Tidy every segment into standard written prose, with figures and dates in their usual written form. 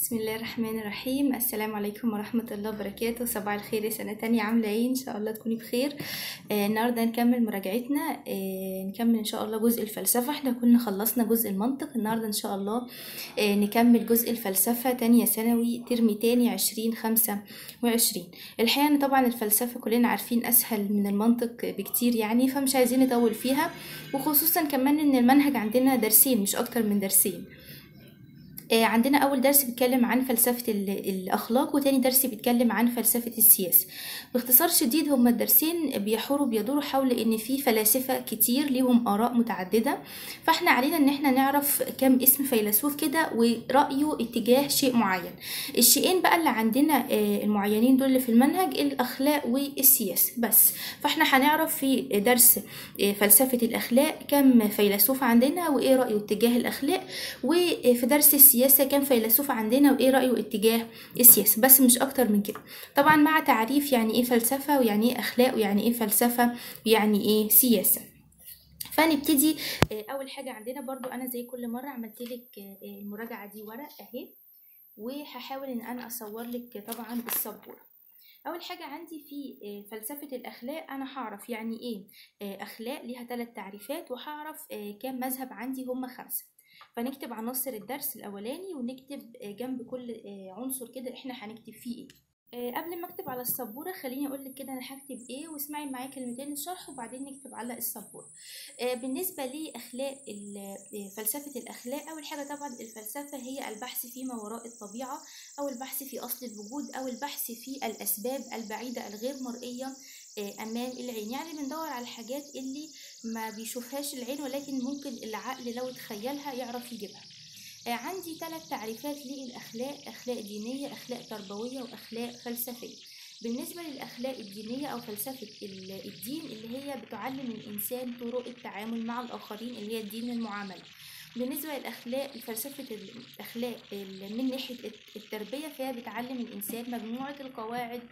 بسم الله الرحمن الرحيم. السلام عليكم ورحمة الله وبركاته. صباح الخير يا سنة تانية، عاملة ايه؟ ان شاء الله تكوني بخير. النهاردة نكمل مراجعتنا، نكمل ان شاء الله جزء الفلسفة. احنا كنا خلصنا جزء المنطق، النهاردة ان شاء الله نكمل جزء الفلسفة تانية ثانوي ترم تاني 2025. الحقيقة ان طبعا الفلسفة كلنا عارفين اسهل من المنطق بكتير يعني، فمش عايزين نطول فيها، وخصوصا كمان ان المنهج عندنا درسين مش اكتر من درسين. عندنا أول درس بيتكلم عن فلسفة الأخلاق، وتاني درس بيتكلم عن فلسفة السياسة. باختصار شديد هما الدرسين بيدوروا حول إن في فلاسفة كتير ليهم آراء متعددة، فاحنا علينا إن احنا نعرف كم اسم فيلسوف كده ورأيه اتجاه شيء معين. الشيئين بقى اللي عندنا المعينين دول اللي في المنهج الأخلاق والسياسة بس. فاحنا هنعرف في درس فلسفة الأخلاق كم فيلسوف عندنا وإيه رأيه اتجاه الأخلاق، وفي درس السياسة كان فيلسوف عندنا وايه رأيه اتجاه السياسة، بس مش اكتر من كده. طبعا مع تعريف يعني ايه فلسفة ويعني ايه اخلاق ويعني ايه فلسفة ويعني ايه سياسة. فنبتدي. اول حاجة عندنا برضو انا زي كل مرة عملت لك المراجعة دي ورق اهي، وهحاول ان انا اصور لك طبعا السبورة. اول حاجة عندي في فلسفة الاخلاق انا هعرف يعني ايه اخلاق، ليها 3 تعريفات، وهعرف كام مذهب عندي، هم 5. فنكتب عناصر الدرس الاولاني ونكتب جنب كل عنصر كده احنا هنكتب فيه ايه. قبل ما اكتب على السبوره خليني اقول لك كده انا هكتب ايه، واسمعي معايا كلمتين الشرح وبعدين نكتب على السبوره. بالنسبه لاخلاق فلسفه الاخلاق، اول حاجه طبعا الفلسفه هي البحث فيما وراء الطبيعه، او البحث في اصل الوجود، او البحث في الاسباب البعيده الغير مرئيه امام العين. يعني بندور على الحاجات اللي ما بيشوفهاش العين ولكن ممكن العقل لو تخيلها يعرف يجيبها. عندي 3 تعريفات للأخلاق: أخلاق دينية، أخلاق تربوية، وأخلاق فلسفية. بالنسبة للأخلاق الدينية أو فلسفة الدين اللي هي بتعلم الإنسان طرق التعامل مع الآخرين، اللي هي الدين المعاملة. بالنسبة للأخلاق فلسفة الأخلاق من ناحية التربية، فهي بتعلم الإنسان مجموعة القواعد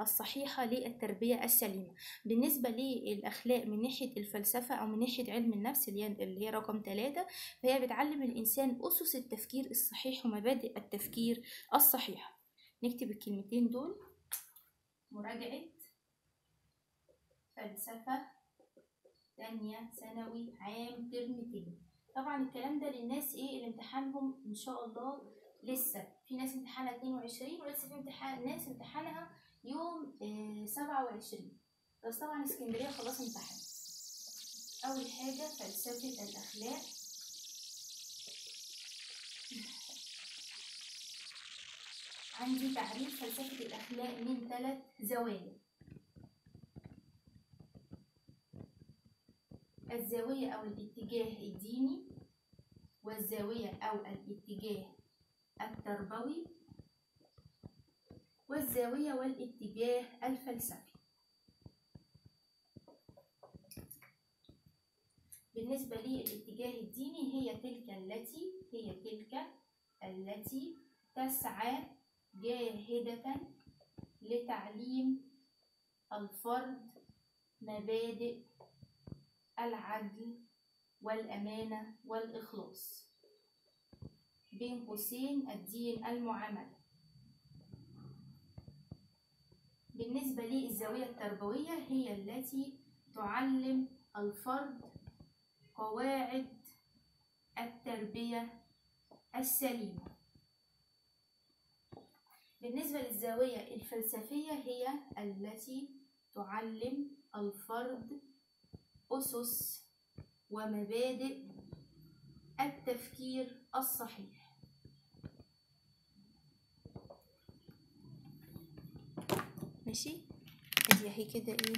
الصحيحة للتربية السليمة. بالنسبة للأخلاق من ناحية الفلسفة أو من ناحية علم النفس اللي هي رقم 3، فهي بتعلم الإنسان أسس التفكير الصحيح ومبادئ التفكير الصحيحة. نكتب الكلمتين دول: مراجعة فلسفة تانية ثانوي عام ترم تاني. طبعا الكلام ده للناس اللي امتحانهم ان شاء الله لسه، في ناس امتحانها 22 ولسه في ناس امتحانها يوم 27، بس طبعا اسكندريه خلاص امتحن. اول حاجه فلسفه الاخلاق. عندي تعريف فلسفه الاخلاق من 3 زوايا: الزاوية أو الاتجاه الديني، والزاوية أو الاتجاه التربوي، والزاوية والاتجاه الفلسفي. بالنسبة للاتجاه الديني هي تلك التي تسعى جاهدة لتعليم الفرد مبادئ العدل والأمانة والإخلاص، بين قوسين الدين المعاملة. بالنسبة للزاوية التربوية هي التي تعلم الفرد قواعد التربية السليمة. بالنسبة للزاوية الفلسفية هي التي تعلم الفرد أسس ومبادئ التفكير الصحيح. ماشي، ادي اهي كده ايه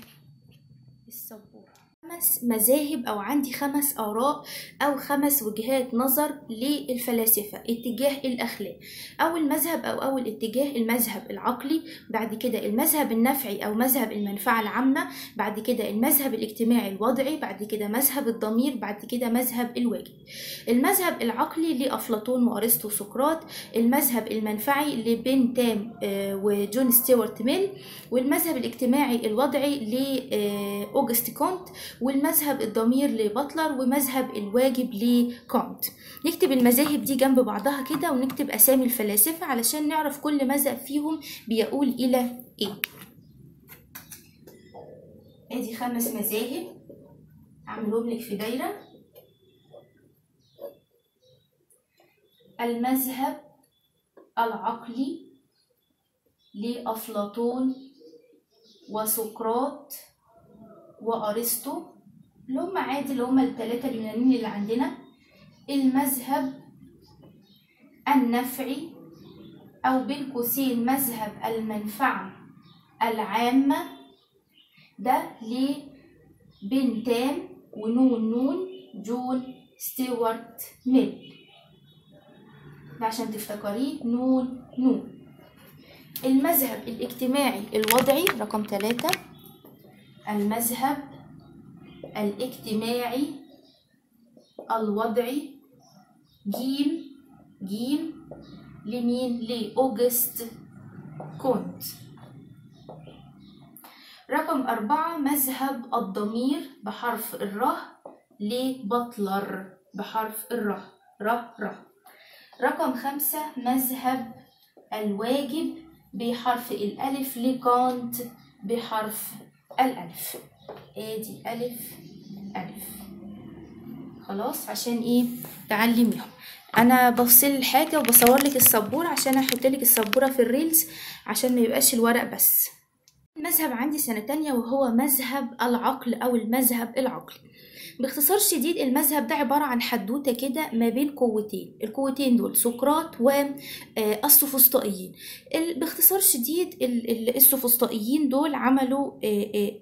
السبورة. 5 مذاهب او عندي 5 آراء او 5 وجهات نظر للفلاسفة اتجاه الاخلاق. اول مذهب او اول اتجاه المذهب العقلي، بعد كده المذهب النفعي او مذهب المنفعة العامة، بعد كده المذهب الاجتماعي الوضعي، بعد كده مذهب الضمير، بعد كده مذهب الواجب. المذهب العقلي لأفلاطون وأرسطو وسقراط، المذهب المنفعي لبنتام وجون ستيوارت ميل، والمذهب الاجتماعي الوضعي لأوغست كونت، والمذهب الضمير لبطلر، ومذهب الواجب لكانت. نكتب المذاهب دي جنب بعضها كده ونكتب أسامي الفلاسفة علشان نعرف كل مذهب فيهم بيقول إلى إيه. ادي 5 مذاهب هعملهم لك في دايرة. المذهب العقلي لأفلاطون وسقراط وأرسطو، اللي هم عادي اللي هم ال3 اليونانيين اللي عندنا. المذهب النفعي أو بين قوسين مذهب المنفعة العامة، ده لبنتام ونون جون ستيوارت ميل، ده عشان تفتكريه نون. المذهب الاجتماعي الوضعي رقم 3. المذهب الاجتماعي الوضعي جيم لمين؟ لأوجست كونت. رقم 4 مذهب الضمير بحرف الره لبطلر بحرف الره ره. رقم 5 مذهب الواجب بحرف الألف لكانت بحرف الألف. ادي ألف. خلاص عشان ايه تعلميهم. انا بفصل الحاجه وبصور لك السبوره عشان احط لك السبوره في الريلز عشان ما يبقاش الورق بس. المذهب عندي سنه تانية وهو مذهب العقل او المذهب العقلي. باختصار شديد المذهب ده عبارة عن حدوتة كده ما بين قوتين، القوتين دول سقراط والسوفسطائيين. باختصار شديد السوفسطائيين دول عملوا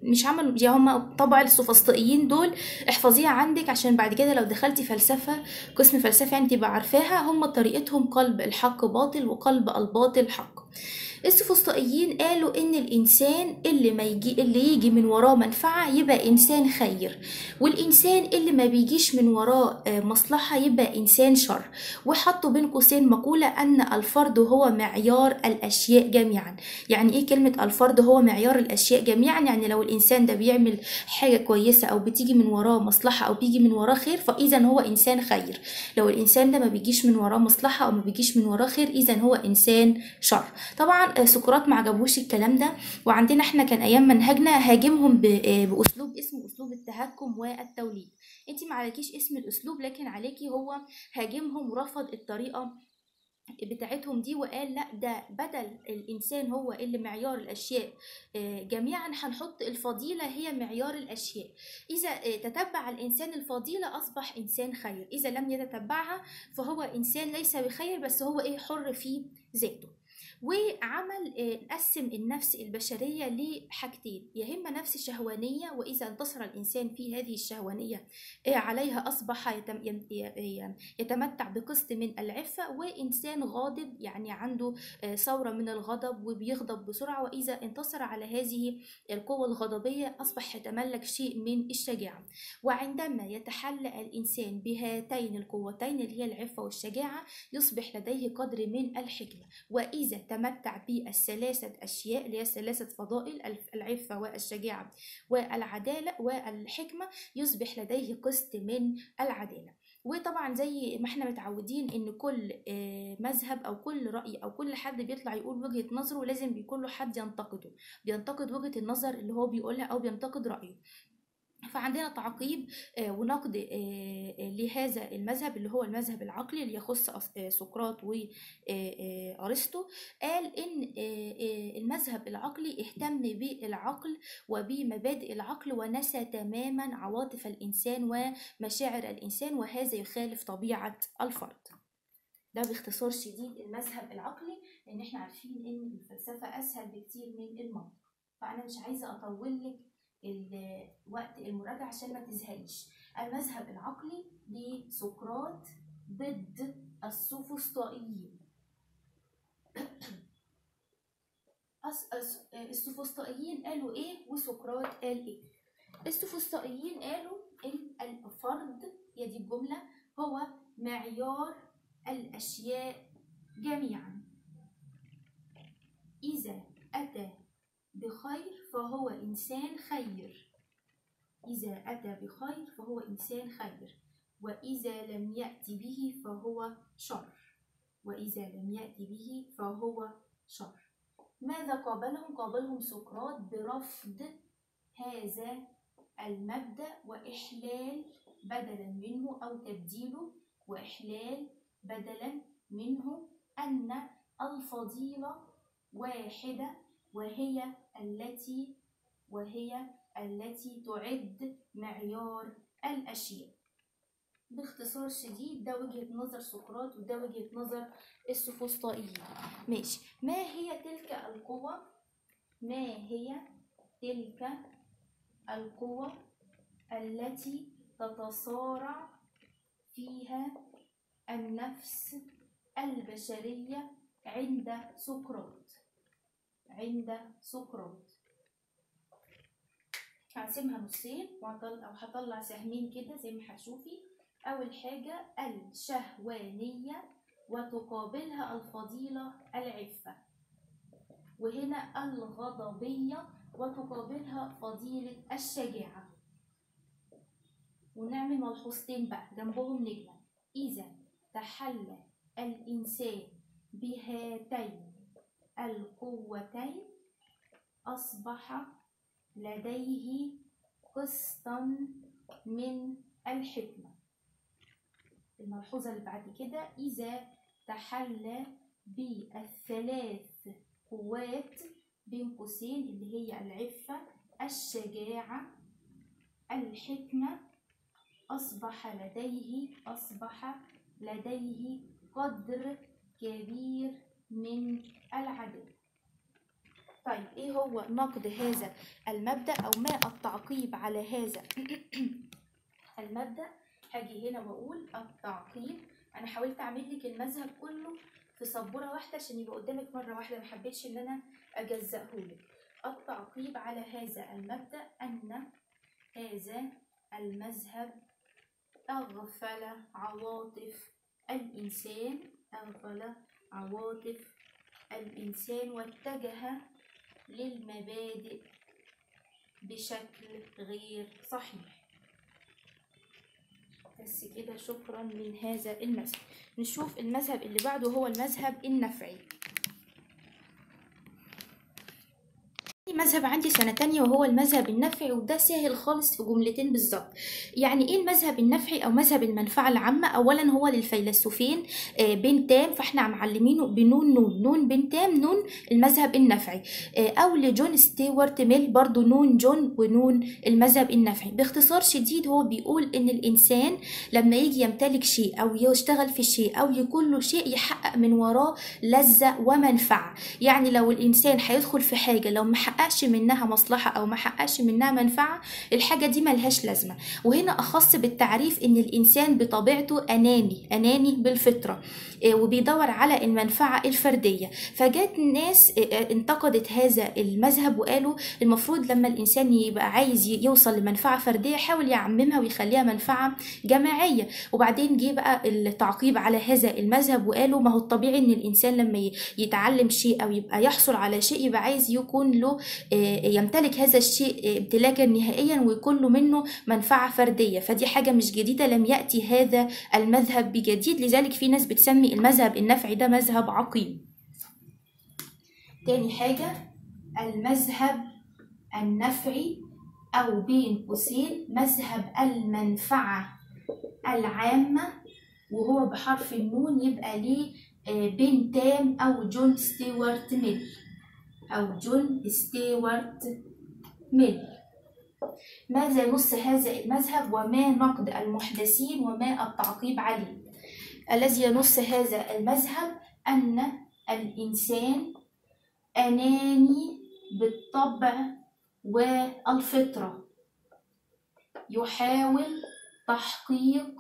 مش عملوا يعني هم طبعا السوفسطائيين دول احفظيها عندك عشان بعد كده لو دخلتي فلسفة قسم فلسفة يعني تبقى عارفاها. هم طريقتهم قلب الحق باطل وقلب الباطل حق. السوفسطائيين قالوا ان الانسان اللي يجي من وراه منفعه يبقى انسان خير، والانسان اللي ما بيجيش من وراه مصلحه يبقى انسان شر. وحطوا بين قوسين مقوله ان الفرد هو معيار الاشياء جميعا. يعني ايه كلمه الفرد هو معيار الاشياء جميعا؟ يعني لو الانسان ده بيعمل حاجه كويسه او بتيجي من وراه مصلحه او بيجي من وراه خير فاذا هو انسان خير. لو الانسان ده ما بيجيش من وراه مصلحه او ما بيجيش من وراه خير اذا هو انسان شر. طبعا سقراط ما عجبوش الكلام ده، وعندنا احنا كان ايام منهجنا هاجمهم باسلوب اسمه اسلوب التهكم والتوليد. انت ما عليكيش اسم الاسلوب لكن عليكي هو هاجمهم ورفض الطريقه بتاعتهم دي وقال لا ده بدل الانسان هو اللي معيار الاشياء جميعا هنحط الفضيله هي معيار الاشياء. اذا تتبع الانسان الفضيله اصبح انسان خير، اذا لم يتتبعها فهو انسان ليس بخير بس هو ايه حر في ذاته. وعمل قسم النفس البشرية لحاجتين، يا إما نفس شهوانية وإذا انتصر الإنسان في هذه الشهوانية عليها أصبح يتمتع بقسط من العفة، وإنسان غاضب يعني عنده ثورة من الغضب وبيغضب بسرعة، وإذا انتصر على هذه القوة الغضبية أصبح يتملك شيء من الشجاعة. وعندما يتحلى الإنسان بهاتين القوتين اللي هي العفة والشجاعة يصبح لديه قدر من الحكمة. وإذا تمتع بالثلاثة أشياء اللي هي ثلاثة فضائل العفة والشجاعة والعدالة والحكمة يصبح لديه قسط من العدالة. وطبعا زي ما احنا متعودين ان كل مذهب او كل رأي او كل حد بيطلع يقول وجهة نظره لازم بيكون له حد ينتقده، بينتقد وجهة النظر اللي هو بيقولها او بينتقد رأيه. فعندنا تعقيب ونقد لهذا المذهب اللي هو المذهب العقلي اللي يخص سقراط وأرسطو. قال إن المذهب العقلي اهتم بالعقل وبمبادئ العقل ونسى تماما عواطف الإنسان ومشاعر الإنسان، وهذا يخالف طبيعة الفرد. ده باختصار شديد المذهب العقلي، لأن احنا عارفين إن الفلسفة أسهل بكتير من المنطق، فأنا مش عايزة أطول لك وقت المراجعة عشان ما تزهقيش. المذهب العقلي لسقراط ضد السوفسطائيين. السوفسطائيين قالوا ايه وسقراط قال ايه؟ السوفسطائيين قالوا ان الفرد هي دي الجملة هو معيار الاشياء جميعا، اذا اتى بخير فهو إنسان خير، إذا أتى بخير فهو إنسان خير، وإذا لم يأت به فهو شر. وإذا لم يأت به فهو شر. ماذا قابلهم؟ قابلهم سقراط برفض هذا المبدأ وإحلال بدلا منه أو تبديله، وإحلال بدلا منه أن الفضيلة واحدة وهي التي تعد معيار الأشياء. باختصار شديد ده وجهة نظر سقراط وده وجهة نظر السوفسطائيين. ماشي. ما هي تلك القوة؟ ما هي تلك القوة التي تتصارع فيها النفس البشرية عند سقراط؟ هقسمها نصين وهطلع سهمين كده زي ما هتشوفي. أول حاجة الشهوانية وتقابلها الفضيلة العفة، وهنا الغضبية وتقابلها فضيلة الشجاعة. ونعمل ملحوظتين بقى جنبهم نجمة. إذا تحلى الإنسان بهاتين القوتين أصبح لديه قسطا من الحكمة. الملحوظة اللي بعد كده إذا تحلى بالثلاث قوات بين قوسين اللي هي العفة الشجاعة الحكمة أصبح لديه قدر كبير من العدل. طيب ايه هو نقد هذا المبدأ او ما التعقيب على هذا المبدأ؟ هاجي هنا واقول التعقيب. انا حاولت اعمل لك المذهب كله في سبوره واحده عشان يبقى قدامك مره واحده، ما حبيتش ان انا اجزأهولك. التعقيب على هذا المبدأ ان هذا المذهب أغفل عواطف الإنسان واتجه للمبادئ بشكل غير صحيح. بس كده، شكرا من هذا المذهب. نشوف المذهب اللي بعده هو المذهب النفعي. مذهب عندي سنة تانية وهو المذهب النفعي، وده سهل خالص في جملتين بالظبط. يعني ايه المذهب النفعي او مذهب المنفعة العامة؟ اولا هو للفيلسوفين بن تام، فاحنا معلمينه بنون نون بن تام نون المذهب النفعي، او لجون ستيوارت ميل برضو نون جون ونون المذهب النفعي. باختصار شديد هو بيقول ان الانسان لما يجي يمتلك شيء او يشتغل في شيء او يكون له شيء يحقق من وراه لذة ومنفعة. يعني لو الانسان هيدخل في حاجة لو محققش منها مصلحة او محققش منها منفعة، الحاجة دي ملهاش لازمة. وهنا اخص بالتعريف ان الانسان بطبيعته اناني بالفطرة، وبيدور على المنفعة الفردية. فجات ناس انتقدت هذا المذهب وقالوا المفروض لما الانسان يبقى عايز يوصل لمنفعة فردية يحاول يعممها ويخليها منفعة جماعية. وبعدين جه بقى التعقيب على هذا المذهب وقالوا ما هو الطبيعي ان الانسان لما يتعلم شيء او يبقى يحصل على شيء يبقى عايز يكون له يمتلك هذا الشيء امتلاكا نهائيا ويكون له منه منفعة فردية. فدي حاجة مش جديدة، لم يأتي هذا المذهب بجديد، لذلك في ناس بتسمي المذهب النفعي ده مذهب عقيم. تاني حاجة المذهب النفعي أو بين قوسين مذهب المنفعة العامة، وهو بحرف النون يبقى ليه بن تام أو جون ستيوارت ميل. ماذا ينص هذا المذهب وما نقد المحدثين وما التعقيب عليه؟ الذي ينص هذا المذهب أن الإنسان أناني بالطبع والفطرة، يحاول تحقيق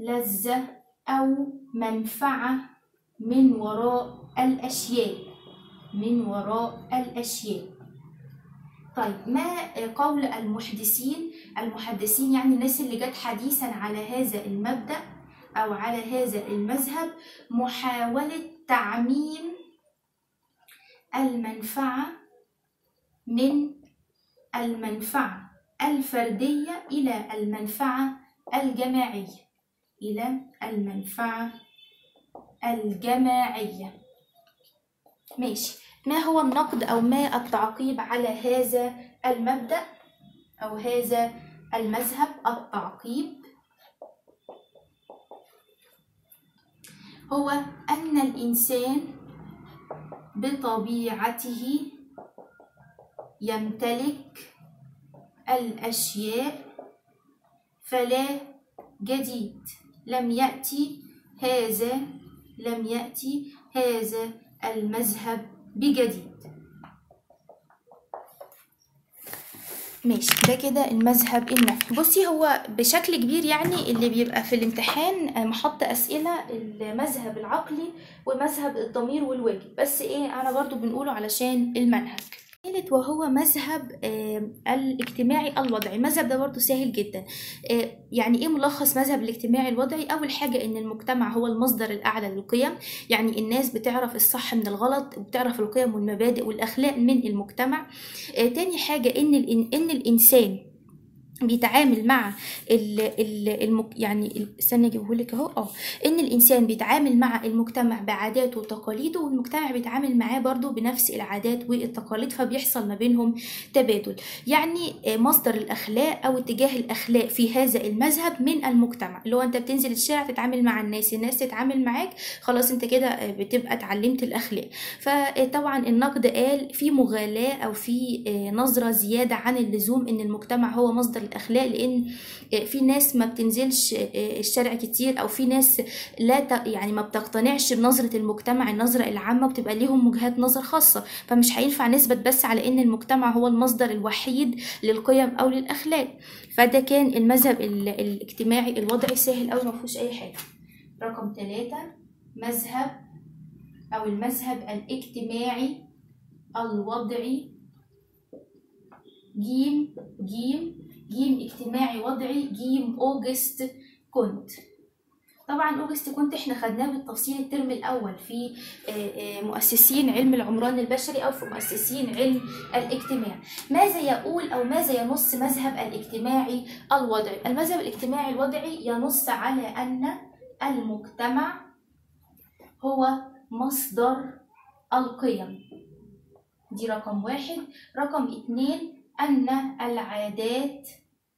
لذة أو منفعة من وراء الأشياء. طيب ما قول المحدثين يعني الناس اللي جت حديثا على هذا المبدأ أو على هذا المذهب؟ محاولة تعميم المنفعة من المنفعة الفردية إلى المنفعة الجماعية، إلى المنفعة الجماعية. ماشي. ما هو النقد أو ما التعقيب على هذا المبدأ أو هذا المذهب؟ التعقيب هو أن الإنسان بطبيعته يمتلك الأشياء فلا جديد، لم يأتي هذا المذهب بجديد. ماشي، ده كده المذهب النفعي. بصي، هو بشكل كبير يعني اللي بيبقى في الامتحان محط أسئلة المذهب العقلي ومذهب الضمير والواجب، بس ايه انا برضو بنقوله علشان المنهج. ثالث وهو مذهب الاجتماعي الوضعي. المذهب ده برضو سهل جدا. يعني ايه ملخص مذهب الاجتماعي الوضعي؟ اول حاجة ان المجتمع هو المصدر الاعلى للقيم، يعني الناس بتعرف الصح من الغلط وبتعرف القيم والمبادئ والاخلاق من المجتمع. تاني حاجة ان الانسان بيتعامل مع يعني استنى اجيبهولك اهو. ان الانسان بيتعامل مع المجتمع بعاداته وتقاليده، والمجتمع بيتعامل معاه برضو بنفس العادات والتقاليد، فبيحصل ما بينهم تبادل. يعني مصدر الاخلاق او اتجاه الاخلاق في هذا المذهب من المجتمع، اللي هو انت بتنزل الشارع تتعامل مع الناس تتعامل معاك، خلاص انت كده بتبقى اتعلمت الاخلاق. فطبعا النقد قال في مغالاة او في نظرة زيادة عن اللزوم ان المجتمع هو مصدر الاخلاق، لان في ناس ما بتنزلش الشارع كتير، او في ناس يعني ما بتقتنعش بنظرة المجتمع، النظرة العامة، بتبقى ليهم وجهات نظر خاصة، فمش هينفع نثبت بس على ان المجتمع هو المصدر الوحيد للقيم او للاخلاق. فده كان المذهب الاجتماعي الوضعي، سهل اوي مفيهوش اي حاجة. رقم 3 مذهب او المذهب الاجتماعي الوضعي، جيم اجتماعي وضعي، جيم أوجست كونت. طبعا أوجست كونت احنا خدناه بالتفصيل الترم الأول في مؤسسين علم العمران البشري أو في مؤسسين علم الاجتماع. ماذا يقول أو ماذا ينص مذهب الاجتماعي الوضعي؟ المذهب الاجتماعي الوضعي ينص على أن المجتمع هو مصدر القيم، دي رقم 1. رقم 2 أن العادات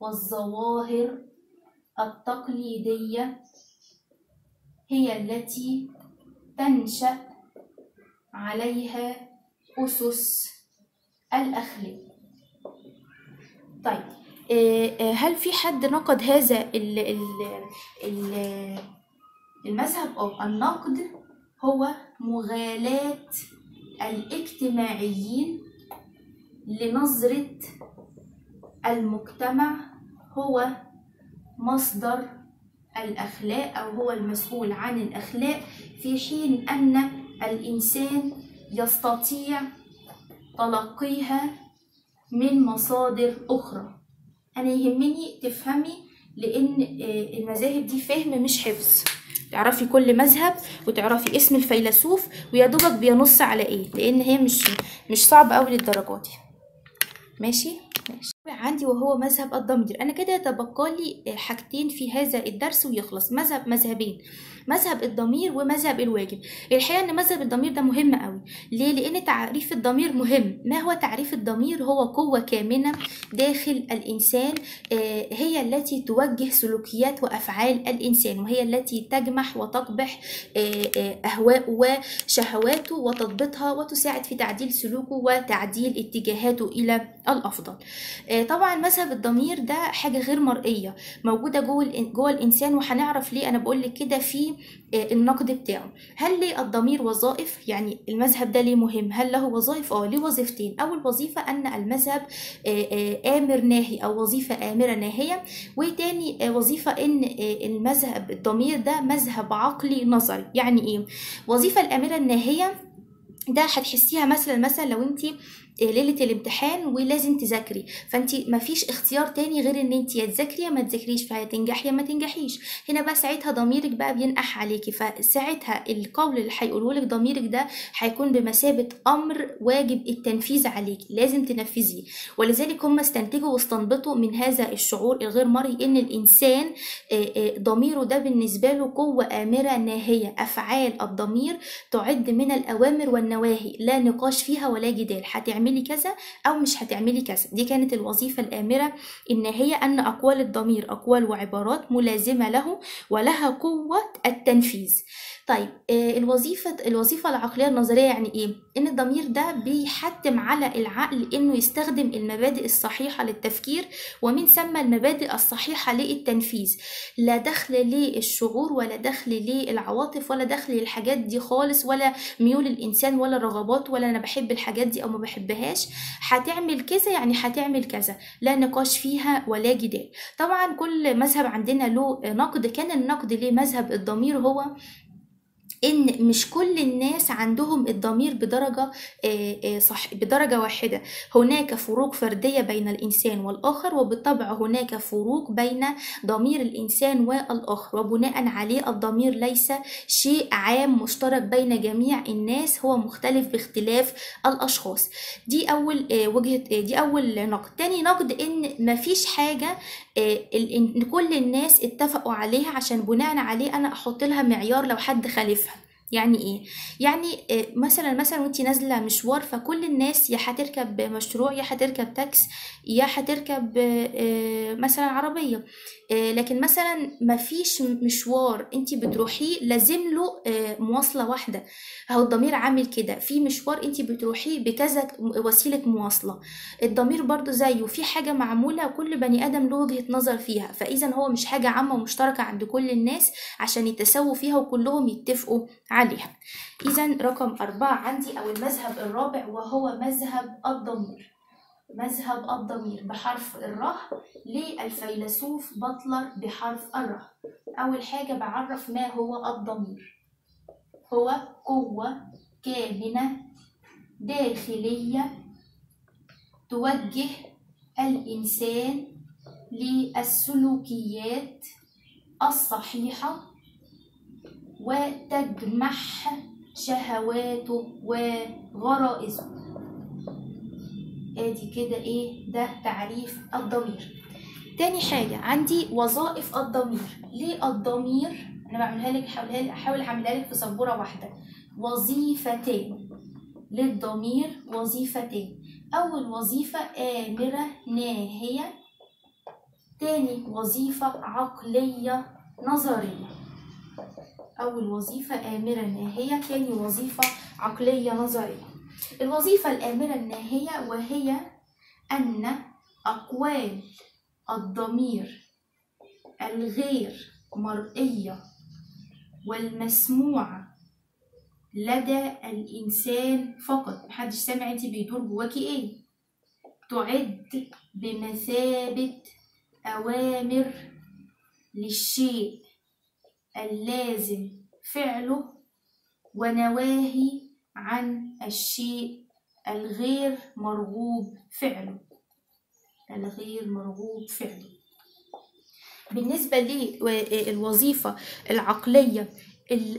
والظواهر التقليدية هي التي تنشأ عليها أسس الأخلاق. طيب، هل في حد نقد هذا المذهب؟ النقد هو مغالاة الاجتماعيين لنظرة المجتمع هو مصدر الأخلاق أو هو المسؤول عن الأخلاق، في حين أن الإنسان يستطيع تلقيها من مصادر أخرى. أنا يهمني تفهمي، لأن المذاهب دي فهم مش حفظ، تعرفي كل مذهب وتعرفي اسم الفيلسوف ويا دوبك بينص على ايه، لان هي مش صعبه قوي للدرجه دي. ماشي. عندي وهو مذهب الضمير. انا كده يتبقى لي حاجتين في هذا الدرس ويخلص. مذهبين، مذهب الضمير ومذهب الواجب. الحقيقه ان مذهب الضمير ده مهم قوي. ليه؟ لان تعريف الضمير مهم. ما هو تعريف الضمير؟ هو قوه كامنه داخل الانسان، هي التي توجه سلوكيات وافعال الانسان، وهي التي تجمح وتقبح اهواءه وشهواته وتضبطها وتساعد في تعديل سلوكه وتعديل اتجاهاته الى الافضل. طبعا مذهب الضمير ده حاجه غير مرئيه، موجوده جوه الانسان، وهنعرف ليه انا بقول لك كده في النقد بتاعه. هل ليه الضمير وظائف؟ يعني المذهب ده ليه مهم؟ هل له وظائف؟ ليه وظيفتين. اول وظيفه ان المذهب امر ناهي او وظيفه امره ناهيه، وتاني وظيفه ان المذهب الضمير ده مذهب عقلي نظري. يعني ايه وظيفه الامره الناهيه؟ ده هتحسيها مثلا لو انت ليله الامتحان ولازم تذاكري، فانت مفيش اختيار تاني غير ان انت يا تذاكري يا ما تذاكريش، فهتنجحي يا ما تنجحيش. هنا بقى ساعتها ضميرك بقى بينقح عليكي، فساعتها القول اللي هيقوله لك ضميرك ده هيكون بمثابه امر واجب التنفيذ عليكي، لازم تنفذيه. ولذلك هم استنتجوا واستنبطوا من هذا الشعور الغير مرئي ان الانسان ضميره ده بالنسبه له قوه امره ناهيه. افعال الضمير تعد من الاوامر والنواهي، لا نقاش فيها ولا جدال، هتعملي كذا او مش هتعملي كذا. دي كانت الوظيفه الامره الناهيه، ان اقوال الضمير اقوال وعبارات ملازمه له ولها قوه التنفيذ. طيب الوظيفه العقليه النظريه يعني ايه؟ ان الضمير ده بيحتم على العقل انه يستخدم المبادئ الصحيحه للتفكير، ومن ثم المبادئ الصحيحه للتنفيذ. لا دخل للشعور ولا دخل للعواطف ولا دخل للحاجات دي خالص، ولا ميول الانسان ولا رغبات، ولا انا بحب الحاجات دي او ما بحبهاش. هتعمل كذا يعني هتعمل كذا، لا نقاش فيها ولا جدال. طبعا كل مذهب عندنا له نقد. كان النقد لمذهب الضمير هو ان مش كل الناس عندهم الضمير بدرجة صح بدرجة واحدة. هناك فروق فردية بين الانسان والاخر، وبالطبع هناك فروق بين ضمير الانسان والاخر، وبناء عليه الضمير ليس شيء عام مشترك بين جميع الناس، هو مختلف باختلاف الاشخاص. دي اول دي اول نقد. تاني نقد ان مفيش حاجة ان كل الناس اتفقوا عليها عشان بناء عليه انا احط لها معيار لو حد خالفها. يعني ايه؟ يعني مثلا وانتي نازله مشوار، فكل الناس يا هتركب مشروع يا هتركب تاكس يا هتركب مثلا عربيه. لكن مثلا مفيش مشوار انتي بتروحيه لازم له مواصله واحده. اهو الضمير عامل كده، في مشوار انتي بتروحيه بكذا وسيله مواصله، الضمير برضو زيه، في حاجه معموله كل بني ادم له وجهه نظر فيها، فاذا هو مش حاجه عامه ومشتركه عند كل الناس عشان يتساووا فيها وكلهم يتفقوا عليها. إذا رقم 4 عندي أو المذهب الرابع وهو مذهب الضمير. مذهب الضمير بحرف الراء للفيلسوف بطلر بحرف الراء. أول حاجة بعرف ما هو الضمير. هو قوة كامنة داخلية توجه الإنسان للسلوكيات الصحيحة وتجمح شهواته وغرائزه. ادي كده ايه ده تعريف الضمير. تاني حاجة عندي وظائف الضمير. ليه الضمير انا بعملها لك احاول اعملها لك في سبورة واحدة. وظيفتين للضمير، وظيفتين. اول وظيفة آمرة ناهية، تاني وظيفة عقلية نظرية. أول وظيفة آمرة ناهية، تاني وظيفة عقلية نظرية. الوظيفة الآمرة الناهية وهي أن أقوال الضمير الغير مرئية والمسموعة لدى الإنسان فقط، محدش سامع انت بيدور جواكي ايه، تعد بمثابة أوامر للشيء اللازم فعله ونواهي عن الشيء الغير مرغوب فعله. الغير مرغوب فعله. بالنسبة للوظيفة العقلية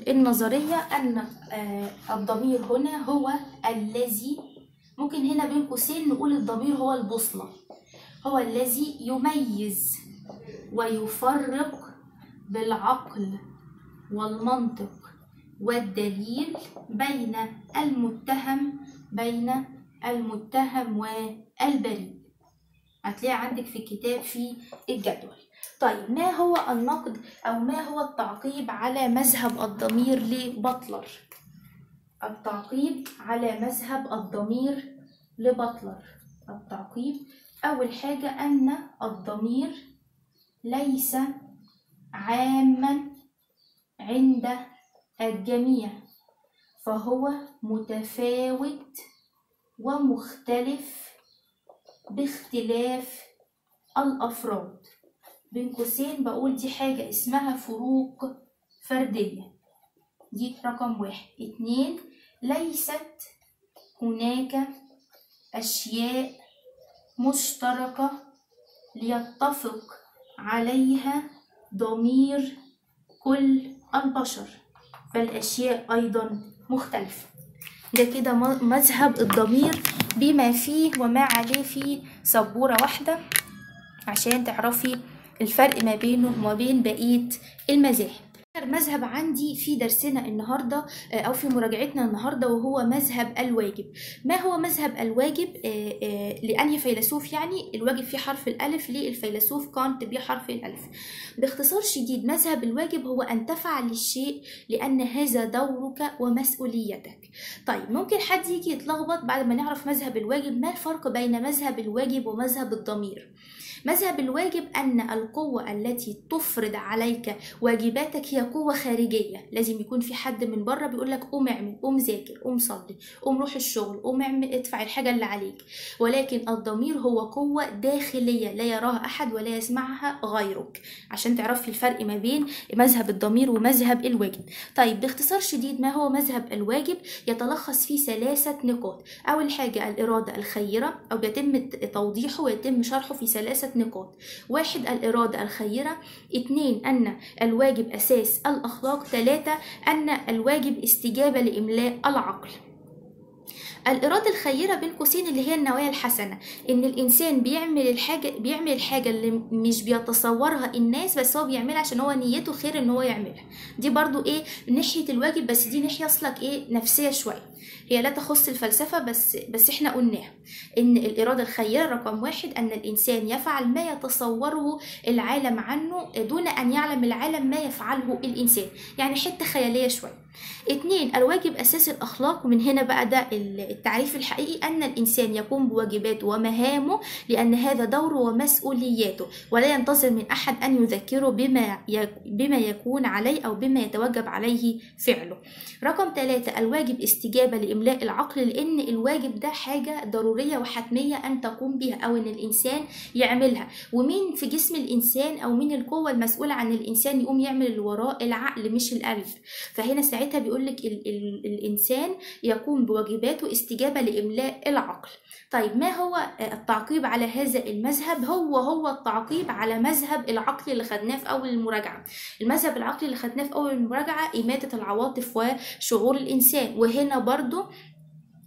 النظرية أن الضمير هنا هو الذي، ممكن هنا بين قوسين نقول الضمير هو البوصلة، هو الذي يميز ويفرق بالعقل والمنطق والدليل بين المتهم والبريء. هتلاقي عندك في الكتاب في الجدول. طيب ما هو النقد أو ما هو التعقيب على مذهب الضمير لبطلر؟ التعقيب على مذهب الضمير لبطلر. التعقيب أول حاجة أن الضمير ليس عاما عند الجميع، فهو متفاوت ومختلف باختلاف الأفراد. بين قوسين بقول دي حاجة اسمها فروق فردية. دي رقم 1. 2 ليست هناك أشياء مشتركة ليتفق عليها ضمير كل البشر، فالأشياء أيضا مختلفة. ده كده مذهب الضمير بما فيه وما عليه في سبورة واحدة عشان تعرفي الفرق ما بينه وما بين بقية المذاهب. مذهب عندي في درسنا النهاردة أو في مراجعتنا النهاردة وهو مذهب الواجب. ما هو مذهب الواجب؟ لأنهي فيلسوف؟ يعني الواجب فيه حرف الألف للفيلسوف كانت بحرف الألف. باختصار شديد مذهب الواجب هو أن تفعل الشيء لأن هذا دورك ومسؤوليتك. طيب ممكن حد يجي يتلخبط بعد ما نعرف مذهب الواجب. ما الفرق بين مذهب الواجب ومذهب الضمير؟ مذهب الواجب أن القوة التي تفرض عليك واجباتك هي قوة خارجية، لازم يكون في حد من بره بيقولك قوم اعمل، قوم ذاكر، قوم صلي، قوم روح الشغل، قوم اعمل، ادفع الحاجة اللي عليك. ولكن الضمير هو قوة داخلية لا يراها أحد ولا يسمعها غيرك، عشان تعرفي الفرق ما بين مذهب الضمير ومذهب الواجب. طيب باختصار شديد ما هو مذهب الواجب؟ يتلخص في 3 نقاط. أول حاجة الإرادة الخيرة، أو يتم توضيحه ويتم شرحه في 3 نقاط. 1 الإرادة الخيرة، 2 أن الواجب أساس الأخلاق، 3 أن الواجب استجابة لإملاء العقل. الإرادة الخيرة بين قوسين اللي هي النوايا الحسنة، إن الإنسان بيعمل الحاجة اللي مش بيتصورها الناس، بس هو بيعملها عشان هو نيته خير إن هو يعملها. دي برضو إيه ناحية الواجب، بس دي ناحية أصلك إيه نفسية شوية، هي لا تخص الفلسفة بس إحنا قلناها إن الإرادة الخيرة رقم 1 أن الإنسان يفعل ما يتصوره العالم عنه دون أن يعلم العالم ما يفعله الإنسان، يعني حتة خيالية شوية. 2 الواجب أساس الأخلاق، ومن هنا بقى ده التعريف الحقيقي، أن الإنسان يقوم بواجباته ومهامه لأن هذا دوره ومسؤولياته، ولا ينتظر من أحد أن يذكره بما يكون عليه أو بما يتوجب عليه فعله. رقم 3 الواجب استجابة لإملاء العقل، لأن الواجب ده حاجة ضرورية وحتمية أن تقوم بها أو أن الإنسان يعملها. ومين في جسم الإنسان أو مين القوة المسؤولة عن الإنسان يقوم يعمل اللي وراه؟ العقل مش القلب. فهنا ساعتها بيقولك الإنسان يقوم بواجباته استجابة لإملاء العقل. طيب ما هو التعقيب على هذا المذهب؟ هو التعقيب على مذهب العقل اللي خدناه في أول المراجعة. المذهب العقلي اللي خدناه في أول المراجعة إماتة العواطف وشعور الإنسان، وهنا برضو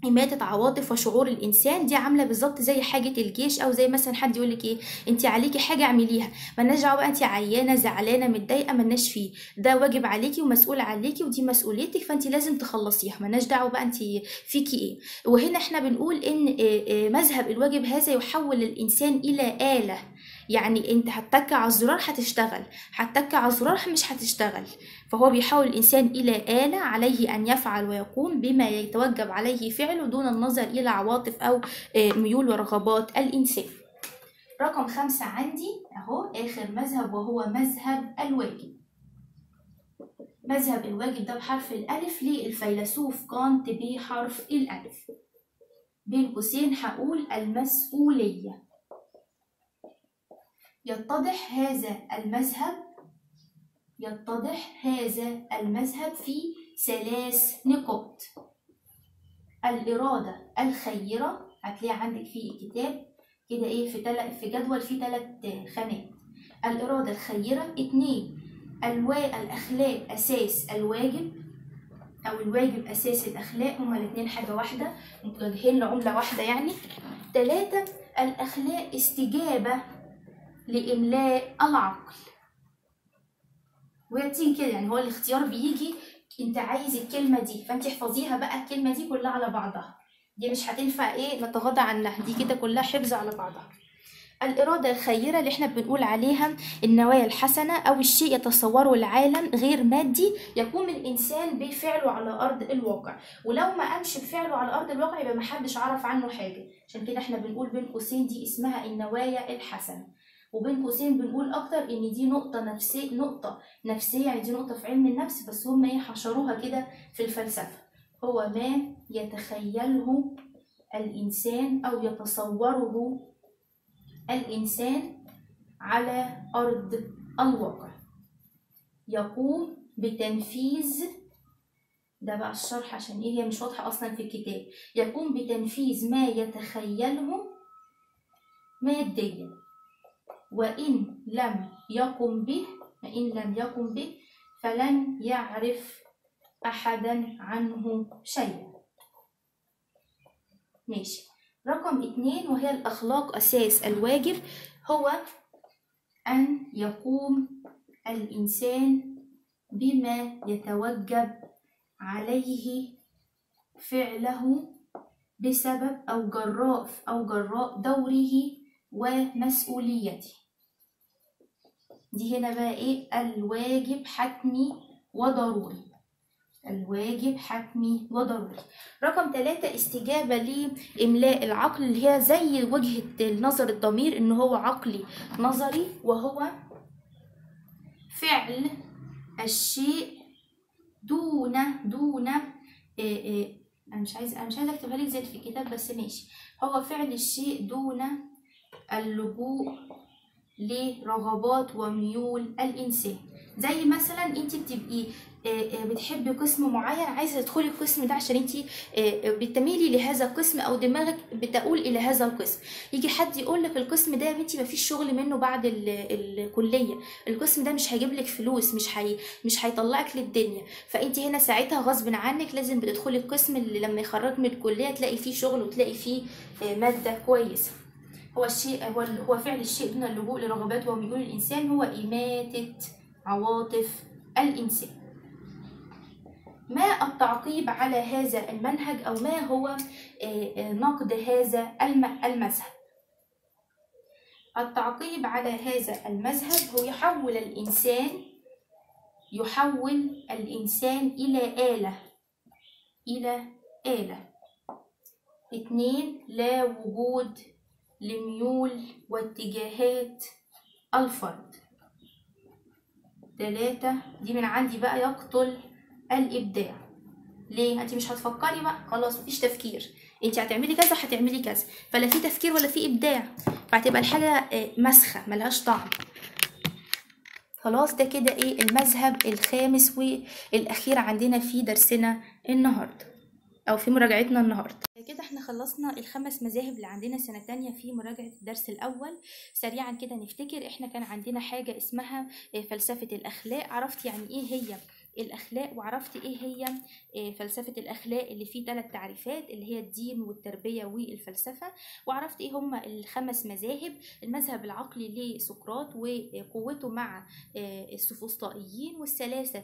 إماتة عواطف وشعور الإنسان دي عاملة بالظبط زي حاجة الجيش، أو زي مثلا حد يقولك إيه أنت عليكي حاجة اعمليها، مالناش دعوة بقى أنت عيانة زعلانة متضايقة، مالناش فيه، ده واجب عليكي ومسؤول عليكي ودي مسؤوليتك فأنت لازم تخلصيها، مالناش دعوة بقى أنت فيكي إيه. وهنا إحنا بنقول إن مذهب الواجب هذا يحول الإنسان إلى آلة، يعني أنت هتتك على الزرار هتشتغل، هتتك على الزرار مش هتشتغل. فهو بيحول الإنسان إلى آلة عليه أن يفعل ويقوم بما يتوجب عليه فعله دون النظر إلى عواطف أو ميول ورغبات الإنسان. رقم 5 عندي أهو آخر مذهب وهو مذهب الواجب. مذهب الواجب ده بحرف الألف للفيلسوف كانت بحرف الألف، بين قوسين هقول المسؤولية. يتضح هذا المذهب في 3 نقاط. الإرادة الخيرة هتلاقي عندك في الكتاب كده ايه في جدول في 3 خانات. الإرادة الخيرة. 2 الأخلاق أساس الواجب، أو الواجب أساس الأخلاق، هما الاتنين حاجة واحدة متوجهين لعملة واحدة يعني. 3 الأخلاق استجابة لإملاء العقل. وهي بتيجي كده يعني، هو الاختيار بيجي انت عايز الكلمة دي فانت احفظيها بقى الكلمة دي كلها على بعضها، دي مش هتنفع ايه نتغاضى عنها، دي كده كلها حفظ على بعضها. الإرادة الخيرة اللي احنا بنقول عليها النوايا الحسنة، أو الشيء يتصوره العالم غير مادي يقوم الإنسان بفعله على أرض الواقع، ولو ما قامش بفعله على أرض الواقع يبقى محدش عرف عنه حاجة، عشان كده احنا بنقول بين قوسين دي اسمها النوايا الحسنة، وبين قوسين بنقول أكتر إن دي نقطة نفسية يعني دي نقطة في علم النفس، بس هم ايه حشروها كده في الفلسفة، هو ما يتخيله الإنسان أو يتصوره الإنسان على أرض الواقع، يقوم بتنفيذ ده بقى الشرح عشان ايه هي مش واضحة اصلا في الكتاب. يقوم بتنفيذ ما يتخيله ماديا، وإن لم يقم به فلن يعرف أحدا عنه شيئا. ماشي. رقم 2 وهي الأخلاق أساس الواجب، هو أن يقوم الإنسان بما يتوجب عليه فعله بسبب أو جراء دوره ومسؤوليته. دي هنا بقى ايه؟ الواجب حتمي وضروري. الواجب حتمي وضروري. رقم 3 استجابة لإملاء العقل، اللي هي زي وجهة النظر الضمير، إن هو عقلي نظري، وهو فعل الشيء دون أنا مش عايزة أكتبها لك زي في الكتاب بس ماشي. هو فعل الشيء دون اللجوء لرغبات وميول الإنسان. زي مثلا انت بتبقي بتحبي قسم معين، عايزه تدخلي القسم ده عشان انت بتميلي لهذا القسم او دماغك بتقول الى هذا القسم. يجي حد يقول لك القسم ده يا بنتي مفيش شغل منه بعد الكليه، القسم ده مش هيجيب لك فلوس، مش هيطلعك للدنيا، فانت هنا ساعتها غصب عنك لازم بتدخلي القسم اللي لما يخرج من الكليه تلاقي فيه شغل وتلاقي فيه ماده كويسه. هو فعل الشيء دون اللجوء لرغبات وميول الإنسان، هو إماتة عواطف الإنسان. ما التعقيب على هذا المنهج، أو ما هو نقد هذا المذهب؟ التعقيب على هذا المذهب هو يحول الإنسان إلى آلة. 2 لا وجود لميول واتجاهات الفرد. 3 دي من عندي بقى يقتل الإبداع. ليه؟ انت مش هتفكري بقى، خلاص مفيش تفكير، انت هتعملي كذا هتعملي كذا، فلا في تفكير ولا في إبداع، فهتبقى الحاجة مسخة ملهاش طعم. خلاص ده كده ايه المذهب الخامس والأخير عندنا في درسنا النهارده او في مراجعتنا النهارده. كده احنا خلصنا الخمس مذاهب اللي عندنا سنة تانية في مراجعة الدرس الأول. سريعا كده نفتكر، احنا كان عندنا حاجة اسمها فلسفة الأخلاق. عرفت يعني ايه هي الأخلاق، وعرفت ايه هي فلسفة الأخلاق اللي فيه 3 تعريفات، اللي هي الدين والتربية والفلسفة. وعرفت ايه هما الخمس مذاهب: المذهب العقلي لسقراط وقوته مع السوفسطائيين، والثلاثة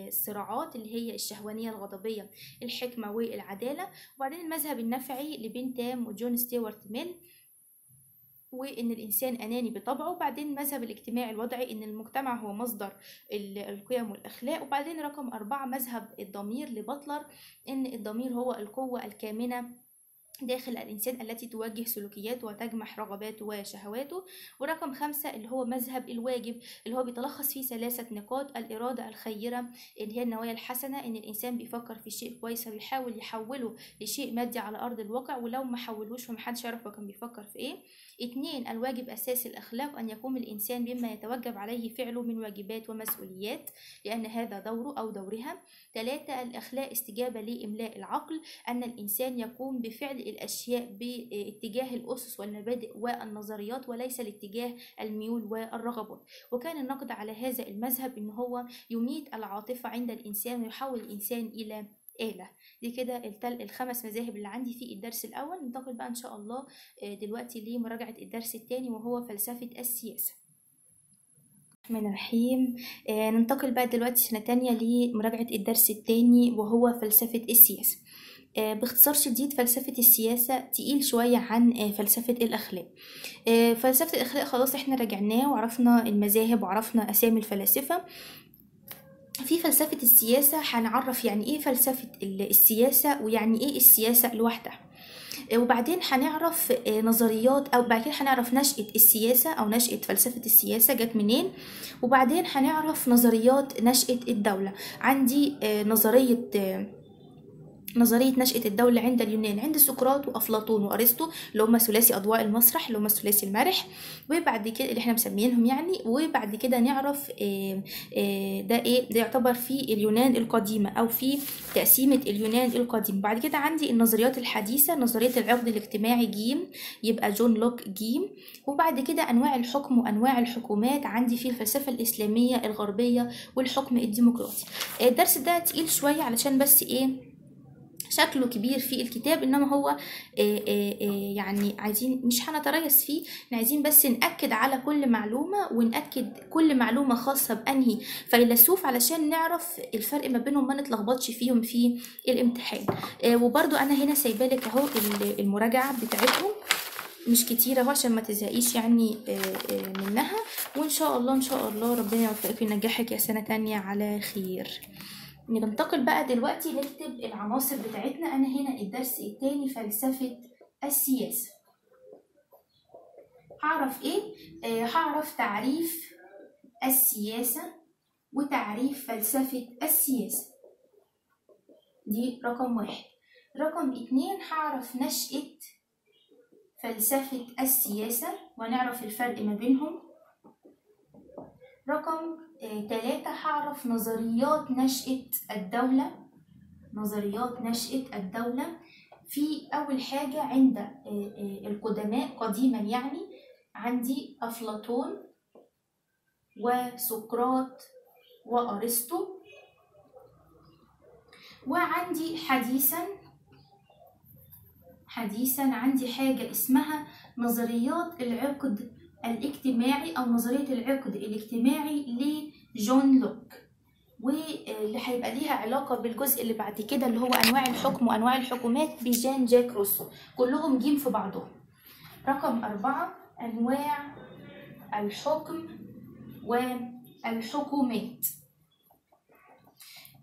الصراعات اللي هي الشهوانية الغضبية الحكمة والعدالة، وبعدين المذهب النفعي لبنتام وجون ستيوارت ميل، وإن الإنسان أناني بطبعه، وبعدين المذهب الاجتماعي الوضعي إن المجتمع هو مصدر القيم والأخلاق، وبعدين رقم 4 مذهب الضمير لبطلر، إن الضمير هو القوة الكامنة داخل الإنسان التي توجه سلوكياته وتجمح رغباته وشهواته. ورقم 5 اللي هو مذهب الواجب، اللي هو بيتلخص فيه 3 نقاط: الإرادة الخيرة اللي هي النوايا الحسنة، إن الإنسان بيفكر في شيء كويس وبيحاول يحوله لشيء مادي على أرض الواقع، ولو ما حولوش فمحدش يعرف هو كان بيفكر في إيه. 2 الواجب أساس الأخلاق، أن يقوم الإنسان بما يتوجب عليه فعله من واجبات ومسؤوليات لأن هذا دوره أو دورها. 3 الأخلاق استجابة لإملاء العقل، أن الإنسان يقوم بفعل الأشياء باتجاه الأسس والمبادئ والنظريات وليس لاتجاه الميول والرغبات. وكان النقد على هذا المذهب إن هو يميت العاطفة عند الإنسان ويحول الإنسان إلى آلة. دي كده الخمس مذاهب اللي عندي في الدرس الأول. ننتقل بقى إن شاء الله دلوقتي لمراجعة الدرس الثاني وهو فلسفة السياسة. الرحمن الرحيم. ننتقل بقى دلوقتي سنة تانية لمراجعة الدرس الثاني وهو فلسفة السياسة. باختصار شديد فلسفة السياسة تقيل شوية عن فلسفة الأخلاق. فلسفة الأخلاق خلاص احنا رجعناه وعرفنا المذاهب وعرفنا أسامي الفلاسفة. في فلسفة السياسة هنعرف يعني ايه فلسفة السياسة ويعني ايه السياسة لوحدها، وبعدين هنعرف نظريات، او بعد كده هنعرف نشأة السياسة او نشأة فلسفة السياسة جت منين، وبعدين هنعرف نظريات نشأة الدولة. عندي نظرية نظرية نشأة الدولة عند اليونان، عند سقراط وأفلاطون وأرسطو اللي هم ثلاثي أضواء المسرح، اللي هم الثلاثي المرح. وبعد كده اللي احنا مسمينهم يعني. وبعد كده نعرف ده يعتبر في اليونان القديمة أو في تقسيمة اليونان القديمة. بعد كده عندي النظريات الحديثة، نظرية العقد الاجتماعي جيم، يبقى جون لوك جيم. وبعد كده أنواع الحكم وأنواع الحكومات، عندي في الفلسفة الإسلامية الغربية والحكم الديمقراطي. الدرس ده تقيل شوية علشان بس شكله كبير في الكتاب، انما هو يعني عايزين مش هنتريث فيه، عايزين بس نأكد على كل معلومة، ونأكد كل معلومة خاصة بأنهي فيلسوف علشان نعرف الفرق ما بينهم، ما نتلخبطش فيهم في الامتحان. وبرضو انا هنا سايبالك اهو المراجعة بتاعتهم، مش كتير اهو عشان ما تزهقيش يعني منها. وان شاء الله ربنا يوفقك وينجحك يا سنة تانية على خير. ننتقل بقى دلوقتي نكتب العناصر بتاعتنا. انا هنا الدرس الثاني فلسفة السياسة. هعرف هعرف تعريف السياسة وتعريف فلسفة السياسة، دي رقم 1. رقم 2 هعرف نشأة فلسفة السياسة ونعرف الفرق ما بينهم. رقم 3 هعرف نظريات نشأة الدولة. نظريات نشأة الدولة في أول حاجة عند القدماء قديما، يعني عندي أفلاطون وسقراط وأرسطو. وعندي حديثا عندي حاجة اسمها نظريات العقد الاجتماعي أو نظرية العقد الاجتماعي لجون لوك، واللي هيبقى ليها علاقة بالجزء اللي بعد كده اللي هو أنواع الحكم وأنواع الحكومات بجان جاك روسو، كلهم جيم في بعضهم. رقم 4 أنواع الحكم والحكومات.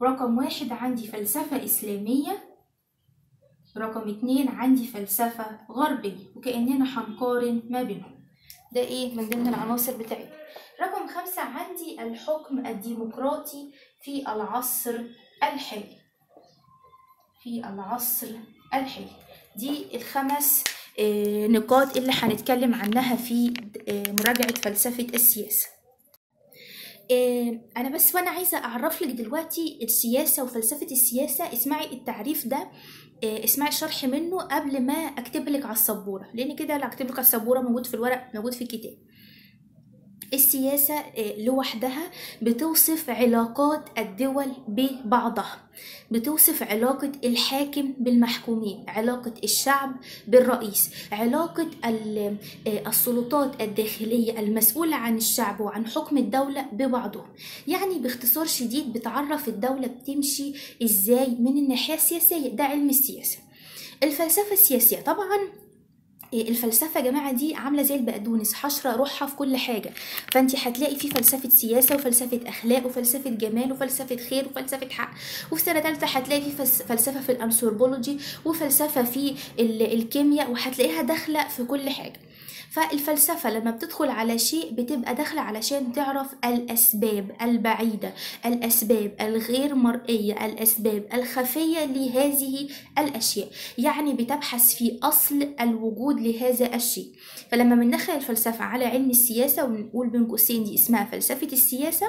رقم 1 عندي فلسفة إسلامية. رقم 2 عندي فلسفة غربية، وكأننا هنقارن ما بينهم. ده من ضمن العناصر بتاعتنا. رقم 5 عندي الحكم الديمقراطي في العصر الحالي. دي ال5 نقاط اللي هنتكلم عنها في مراجعة فلسفة السياسة. انا بس وانا عايزة اعرف لك دلوقتي السياسة وفلسفة السياسة، اسمعي التعريف ده، اسمعي الشرح منه قبل ما اكتب لك على السبورة، لان كده اللي هكتب لك على السبورة موجود في الورق، موجود في الكتاب. السياسة لوحدها بتوصف علاقات الدول ببعضها، بتوصف علاقة الحاكم بالمحكومين، علاقة الشعب بالرئيس، علاقة السلطات الداخلية المسؤولة عن الشعب وعن حكم الدولة ببعضهم. يعني باختصار شديد بتعرف الدولة بتمشي ازاي من الناحية السياسية، ده علم السياسة. الفلسفة السياسية طبعا الفلسفة يا جماعة دي عاملة زي البقدونس، حشرة روحها في كل حاجة. فانت هتلاقي في فلسفة سياسة وفلسفة أخلاق وفلسفة جمال وفلسفة خير وفلسفة حق. وفي سنة تالتة هتلاقي في فلسفة في الأنثروبولوجي وفلسفة في الكيمياء، وهتلاقيها داخلة في كل حاجة. فالفلسفة لما بتدخل على شيء بتبقى داخلة علشان تعرف الأسباب البعيدة، الأسباب الغير مرئية، الأسباب الخفية لهذه الأشياء، يعني بتبحث في أصل الوجود لهذا الشيء. فلما بندخل الفلسفة على علم السياسة ونقول بين قوسين دي اسمها فلسفة السياسة،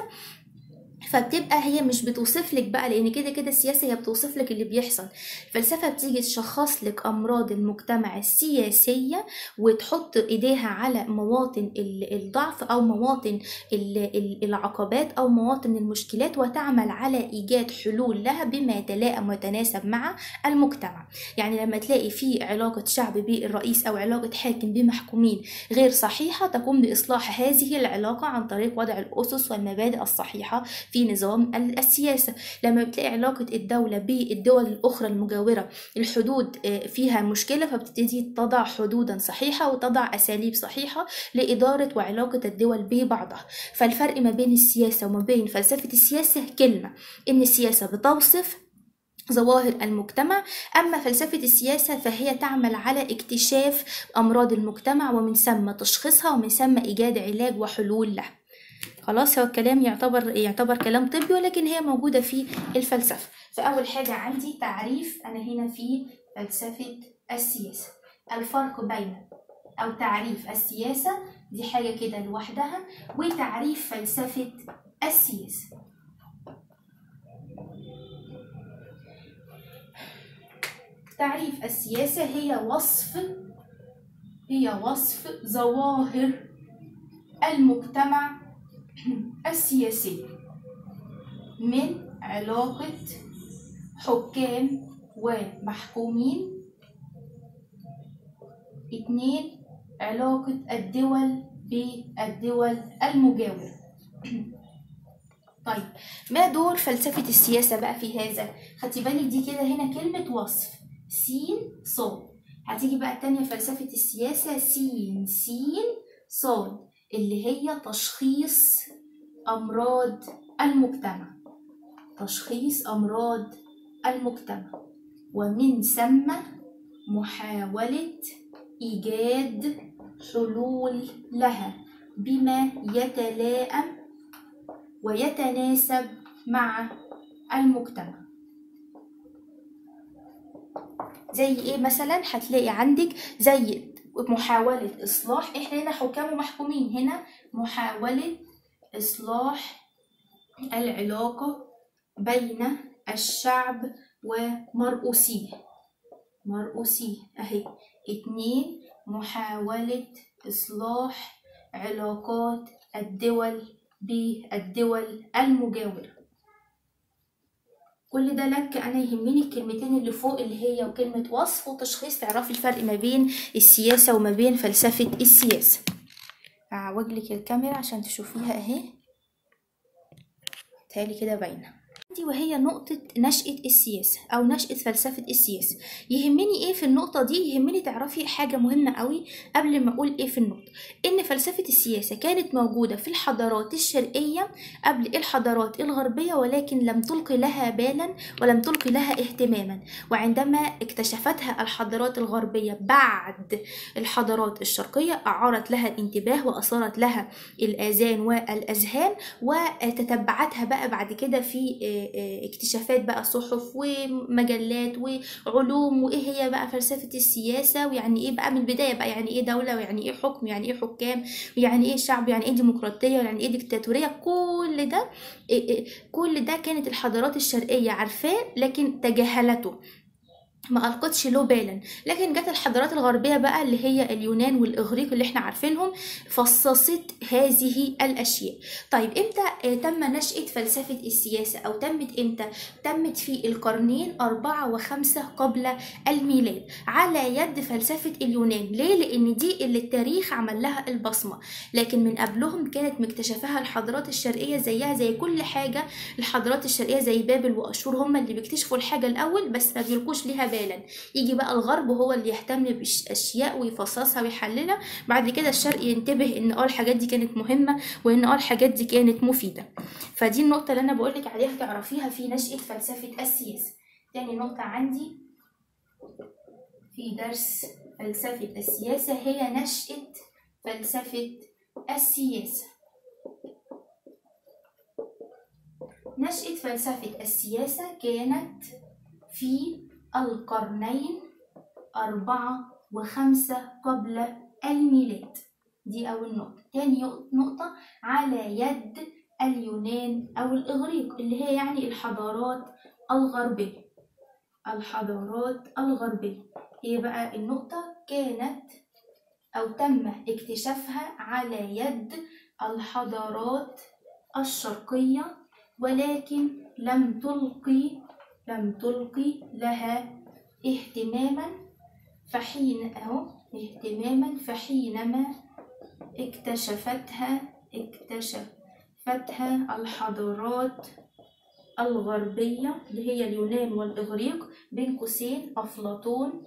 فبتبقى هي مش بتوصف لك بقى، لان كده كده السياسه هي بتوصف لك اللي بيحصل. الفلسفه بتيجي تشخص لك امراض المجتمع السياسيه وتحط ايديها على مواطن الضعف او مواطن العقبات او مواطن المشكلات، وتعمل على ايجاد حلول لها بما يتلائم ويتناسب مع المجتمع. يعني لما تلاقي في علاقه شعب بالرئيس او علاقه حاكم بمحكومين غير صحيحه، تقوم باصلاح هذه العلاقه عن طريق وضع الاسس والمبادئ الصحيحه في نظام السياسة. لما بتلاقي علاقة الدولة بالدول الأخرى المجاورة الحدود فيها مشكلة، فبتبتدي تضع حدودا صحيحة وتضع أساليب صحيحة لإدارة وعلاقة الدول ببعضها. فالفرق ما بين السياسة وما بين فلسفة السياسة كلمة، إن السياسة بتوصف ظواهر المجتمع، أما فلسفة السياسة فهي تعمل على اكتشاف أمراض المجتمع ومن ثم تشخيصها ومن ثم إيجاد علاج وحلول له. خلاص هو الكلام يعتبر كلام طبي، ولكن هي موجودة في الفلسفة. فأول حاجة عندي تعريف، أنا هنا في فلسفة السياسة. الفرق بين أو تعريف السياسة دي حاجة كده لوحدها، وتعريف فلسفة السياسة. تعريف السياسة هي وصف ظواهر المجتمع السياسي من علاقة حكام ومحكومين. 2 علاقة الدول بالدول المجاورة. طيب ما دور فلسفة السياسة بقى في هذا؟ خدتي بالك دي كده هنا كلمة وصف س ص، هتيجي بقى التانية فلسفة السياسة س س ص، اللي هي تشخيص أمراض المجتمع. تشخيص أمراض المجتمع، ومن ثم محاولة إيجاد حلول لها بما يتلائم ويتناسب مع المجتمع. زي ايه مثلا؟ هتلاقي عندك زي محاولة إصلاح، احنا هنا حكام ومحكومين، هنا محاولة إصلاح العلاقة بين الشعب ومرؤوسيه. اهي. 2 محاولة إصلاح علاقات الدول بالدول المجاورة. كل ده لك أنا يهمني الكلمتين اللي فوق اللي هي وكلمة وصف وتشخيص، تعرفي الفرق ما بين السياسة وما بين فلسفة السياسة. هعوجلك الكاميرا عشان تشوفيها اهي، تالي كده باينة. وهي نقطة نشأة السياسة أو نشأة فلسفة السياسة. يهمني إيه في النقطة دي؟ يهمني تعرفي حاجة مهمة قوي قبل ما أقول إيه في النقطة، إن فلسفة السياسة كانت موجودة في الحضارات الشرقية قبل الحضارات الغربية، ولكن لم تلقي لها بالا ولم تلقي لها اهتماما. وعندما اكتشفتها الحضارات الغربية بعد الحضارات الشرقية أعارت لها الانتباه وأثارت لها الآذان والأذهان، وتتبعتها بقى بعد كده في اكتشافات بقى صحف ومجلات وعلوم، وايه هي بقى فلسفة السياسة، ويعني ايه بقى من البداية بقى يعني ايه دولة، ويعني ايه حكم، ويعني ايه حكام، ويعني ايه شعب، ويعني ايه ديمقراطية، ويعني ايه ديكتاتورية. كل ده كانت الحضارات الشرقية عارفاه لكن تجاهلته، ما ألقتش له بالا. لكن جت الحضارات الغربية بقى اللي هي اليونان والإغريق اللي احنا عارفينهم فصصت هذه الأشياء. طيب امتى تم نشأة فلسفة السياسة أو تمت امتى؟ تمت في القرنين 4 و5 قبل الميلاد على يد فلسفة اليونان. ليه؟ لأن دي اللي التاريخ عمل لها البصمة، لكن من قبلهم كانت مكتشفها الحضارات الشرقية زيها زي كل حاجة. الحضارات الشرقية زي بابل وأشور هم اللي بيكتشفوا الحاجة الأول بس ما بيلقوش ليها بالا. يجي بقى الغرب هو اللي يهتم باشياء ويفصصها ويحللها، بعد كده الشرق ينتبه ان الحاجات دي كانت مهمه وان الحاجات دي كانت مفيده. فدي النقطه اللي انا بقولك عليها تعرفيها في نشأة فلسفه السياسه. تاني نقطه عندي في درس فلسفه السياسه هي نشأة فلسفه السياسه. نشأة فلسفه السياسه كانت في القرنين 4 و5 قبل الميلاد. دي أول نقطة. تاني نقطة على يد اليونان أو الإغريق اللي هي يعني الحضارات الغربية. هي بقى النقطة كانت أو تم اكتشافها على يد الحضارات الشرقية، ولكن لم تلقي لها اهتماما فحينما اكتشفتها الحضارات الغربية اللي هي اليونان والإغريق بين قوسين أفلاطون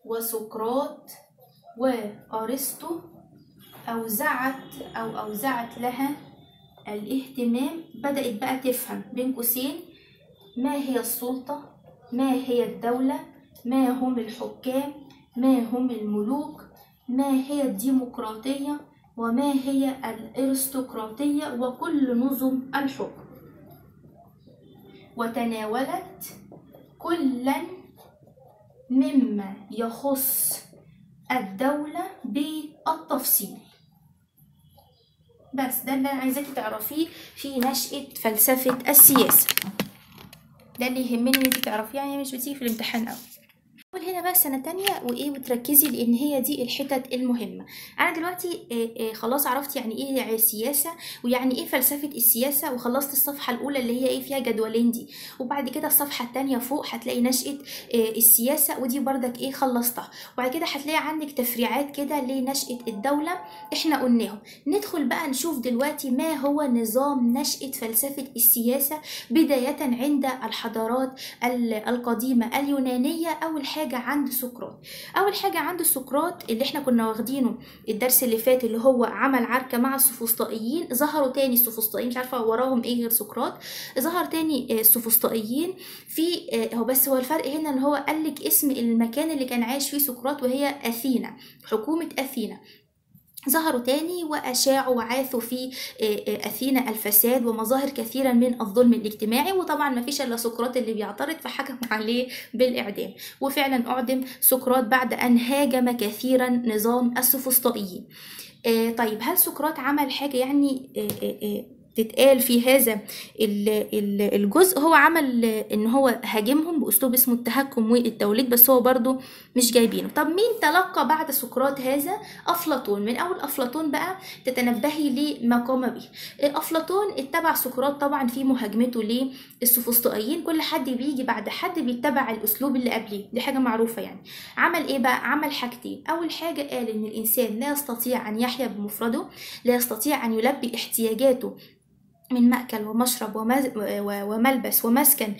وسقراط وأرسطو، أوزعت لها الاهتمام. بدأت بقى تفهم بين قوسين ما هي السلطة، ما هي الدولة، ما هم الحكام، ما هم الملوك، ما هي الديمقراطية، وما هي الأرستقراطية وكل نظم الحكم، وتناولت كلا مما يخص الدولة بالتفصيل. بس ده اللي أنا عايزاكي تعرفيه في نشأة فلسفة السياسة، ده اللي يهمني ان انت تعرفيه، يعني مش بتيجي في الامتحان أوي. هنا بقى سنة تانية وايه، وتركزي لان هي دي الحتت المهمة. انا دلوقتي خلاص عرفت يعني ايه سياسة ويعني ايه فلسفة السياسة، وخلصت الصفحة الاولى اللي هي ايه فيها جدولين دي، وبعد كده الصفحة التانية فوق هتلاقي نشأة السياسة، ودي بردك ايه خلصتها، وبعد كده هتلاقي عندك تفريعات كده لنشأة الدولة احنا قلناهم. ندخل بقى نشوف دلوقتي ما هو نظام نشأة فلسفة السياسة بداية عند الحضارات القديمة اليونانية. اول حاجة عند سقراط. اول حاجة عند سقراط اللي احنا كنا واخدينه الدرس اللي فات، اللي هو عمل عركة مع السوفسطائيين. ظهروا تاني السوفسطائيين، مش عارفة وراهم ايه غير سقراط، ظهر تاني السوفسطائيين في هو بس هو الفرق هنا ان هو قالك اسم المكان اللي كان عايش فيه سقراط وهي اثينا، حكومة اثينا. ظهروا تاني وأشاعوا وعاثوا في أثينا الفساد ومظاهر كثيرا من الظلم الاجتماعي، وطبعا ما فيش إلا سقراط اللي بيعترض فحكموا عليه بالإعدام، وفعلا أعدم سقراط بعد أن هاجم كثيرا نظام السوفسطائيين. طيب هل سقراط عمل حاجة يعني تتقال في هذا الجزء؟ هو عمل ان هو هاجمهم باسلوب اسمه التهكم والتوليد، بس هو برضو مش جايبينه. طب مين تلقى بعد سقراط هذا؟ افلاطون. من اول افلاطون بقى تتنبهي لما قام به. افلاطون اتبع سقراط طبعا في مهاجمته للسوفسطائيين، كل حد بيجي بعد حد بيتبع الاسلوب اللي قبليه، دي حاجه معروفه يعني. عمل ايه بقى؟ عمل حاجتين. اول حاجه قال ان الانسان لا يستطيع ان يحيا بمفرده، لا يستطيع ان يلبي احتياجاته من مأكل ومشرب وملبس ومسكن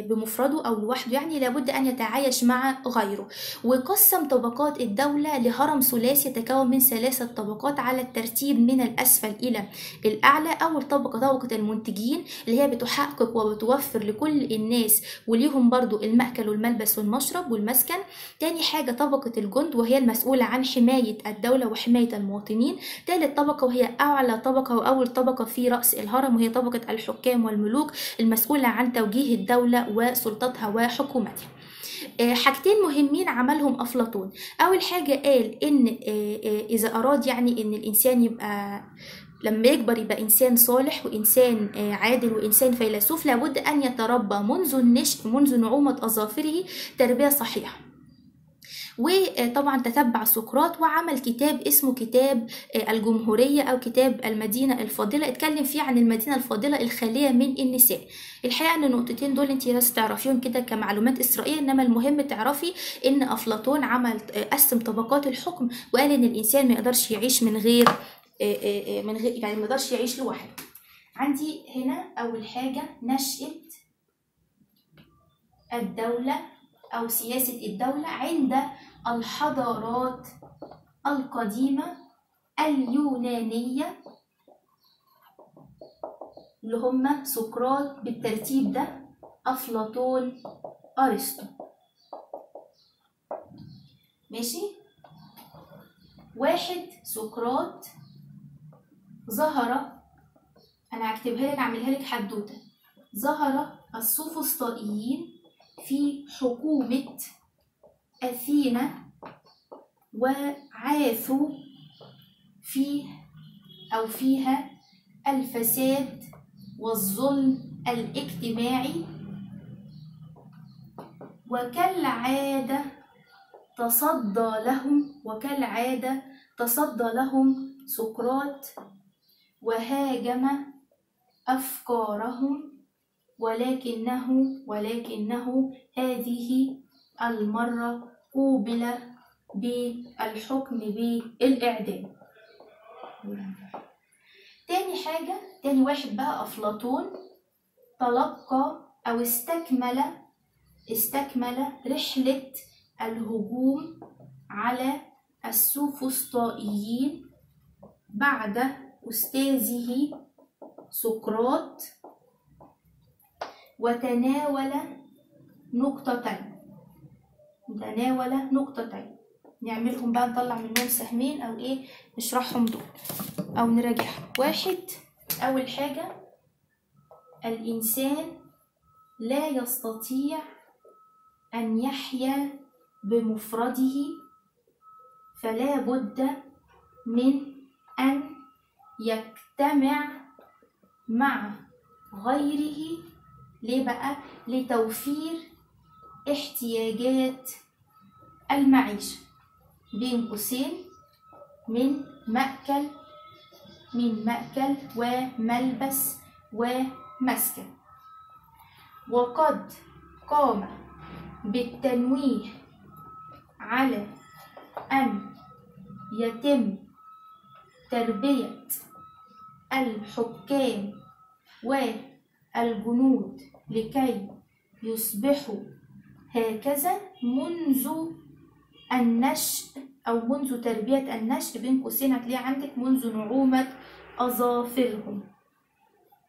بمفرده أو لوحده، يعني لابد أن يتعايش مع غيره. وقسم طبقات الدولة لهرم ثلاثي يتكون من 3 طبقات على الترتيب من الأسفل إلى الأعلى. أول طبقة طبقة المنتجين اللي هي بتحقق وبتوفر لكل الناس وليهم برضو المأكل والملبس والمشرب والمسكن. تاني حاجة طبقة الجند وهي المسؤولة عن حماية الدولة وحماية المواطنين. تالت طبقة وهي أعلى طبقة وأول طبقة في رأس الهرم وهي طبقة الحكام والملوك المسؤولة عن توجيه الدولة وسلطتها وحكومتها. حاجتين مهمين عملهم أفلاطون. أول حاجة قال إن إذا أراد يعني إن الإنسان يبقى لما يكبر يبقى إنسان صالح وإنسان عادل وإنسان فيلسوف، لابد أن يتربى منذ النشء منذ نعومة أظافره تربية صحيحة. وطبعا تتبع سقراط وعمل كتاب اسمه كتاب الجمهورية أو كتاب المدينة الفاضلة، اتكلم فيه عن المدينة الفاضلة الخالية من النساء. الحقيقة ان النقطتين دول انت بس تعرفيهم كده كمعلومات إسرائيلية، انما المهم تعرفي ان أفلاطون عمل قسم طبقات الحكم وقال ان الإنسان ما يقدرش يعيش من غير يعني ما يقدرش يعيش لوحده. عندي هنا أول حاجة نشأة الدولة أو سياسة الدولة عند الحضارات القديمة اليونانية اللي هم سقراط بالترتيب ده، أفلاطون، أرسطو. ماشي؟ 1 سقراط ظهر، أنا هكتبها لك أعملها لك حدوتة. ظهر السوفسطائيين في حكومة أثينا وعاثوا فيها الفساد والظلم الاجتماعي، وكالعادة تصدى لهم سقراط وهاجم أفكارهم، ولكنه هذه المرة قوبل بالحكم بالإعدام. تاني واحد بقى أفلاطون تلقى أو استكمل رحلة الهجوم على السوفسطائيين بعد أستاذه سقراط، وتناول نقطتين. نعملهم بقى، نطلع منهم سهمين او ايه، نشرحهم دول او نراجعهم. واحد، اول حاجة الانسان لا يستطيع ان يحيا بمفرده، فلا بد من ان يجتمع مع غيره. ليه بقى؟ لتوفير احتياجات المعيشة، بين قوسين من مأكل وملبس ومسكن. وقد قام بالتنويه على أن يتم تربية الحكام والجنود لكي يصبحوا هكذا منذ النشء أو منذ تربية النشء، بين قوسين هتلاقي عندك منذ نعومة أظافرهم،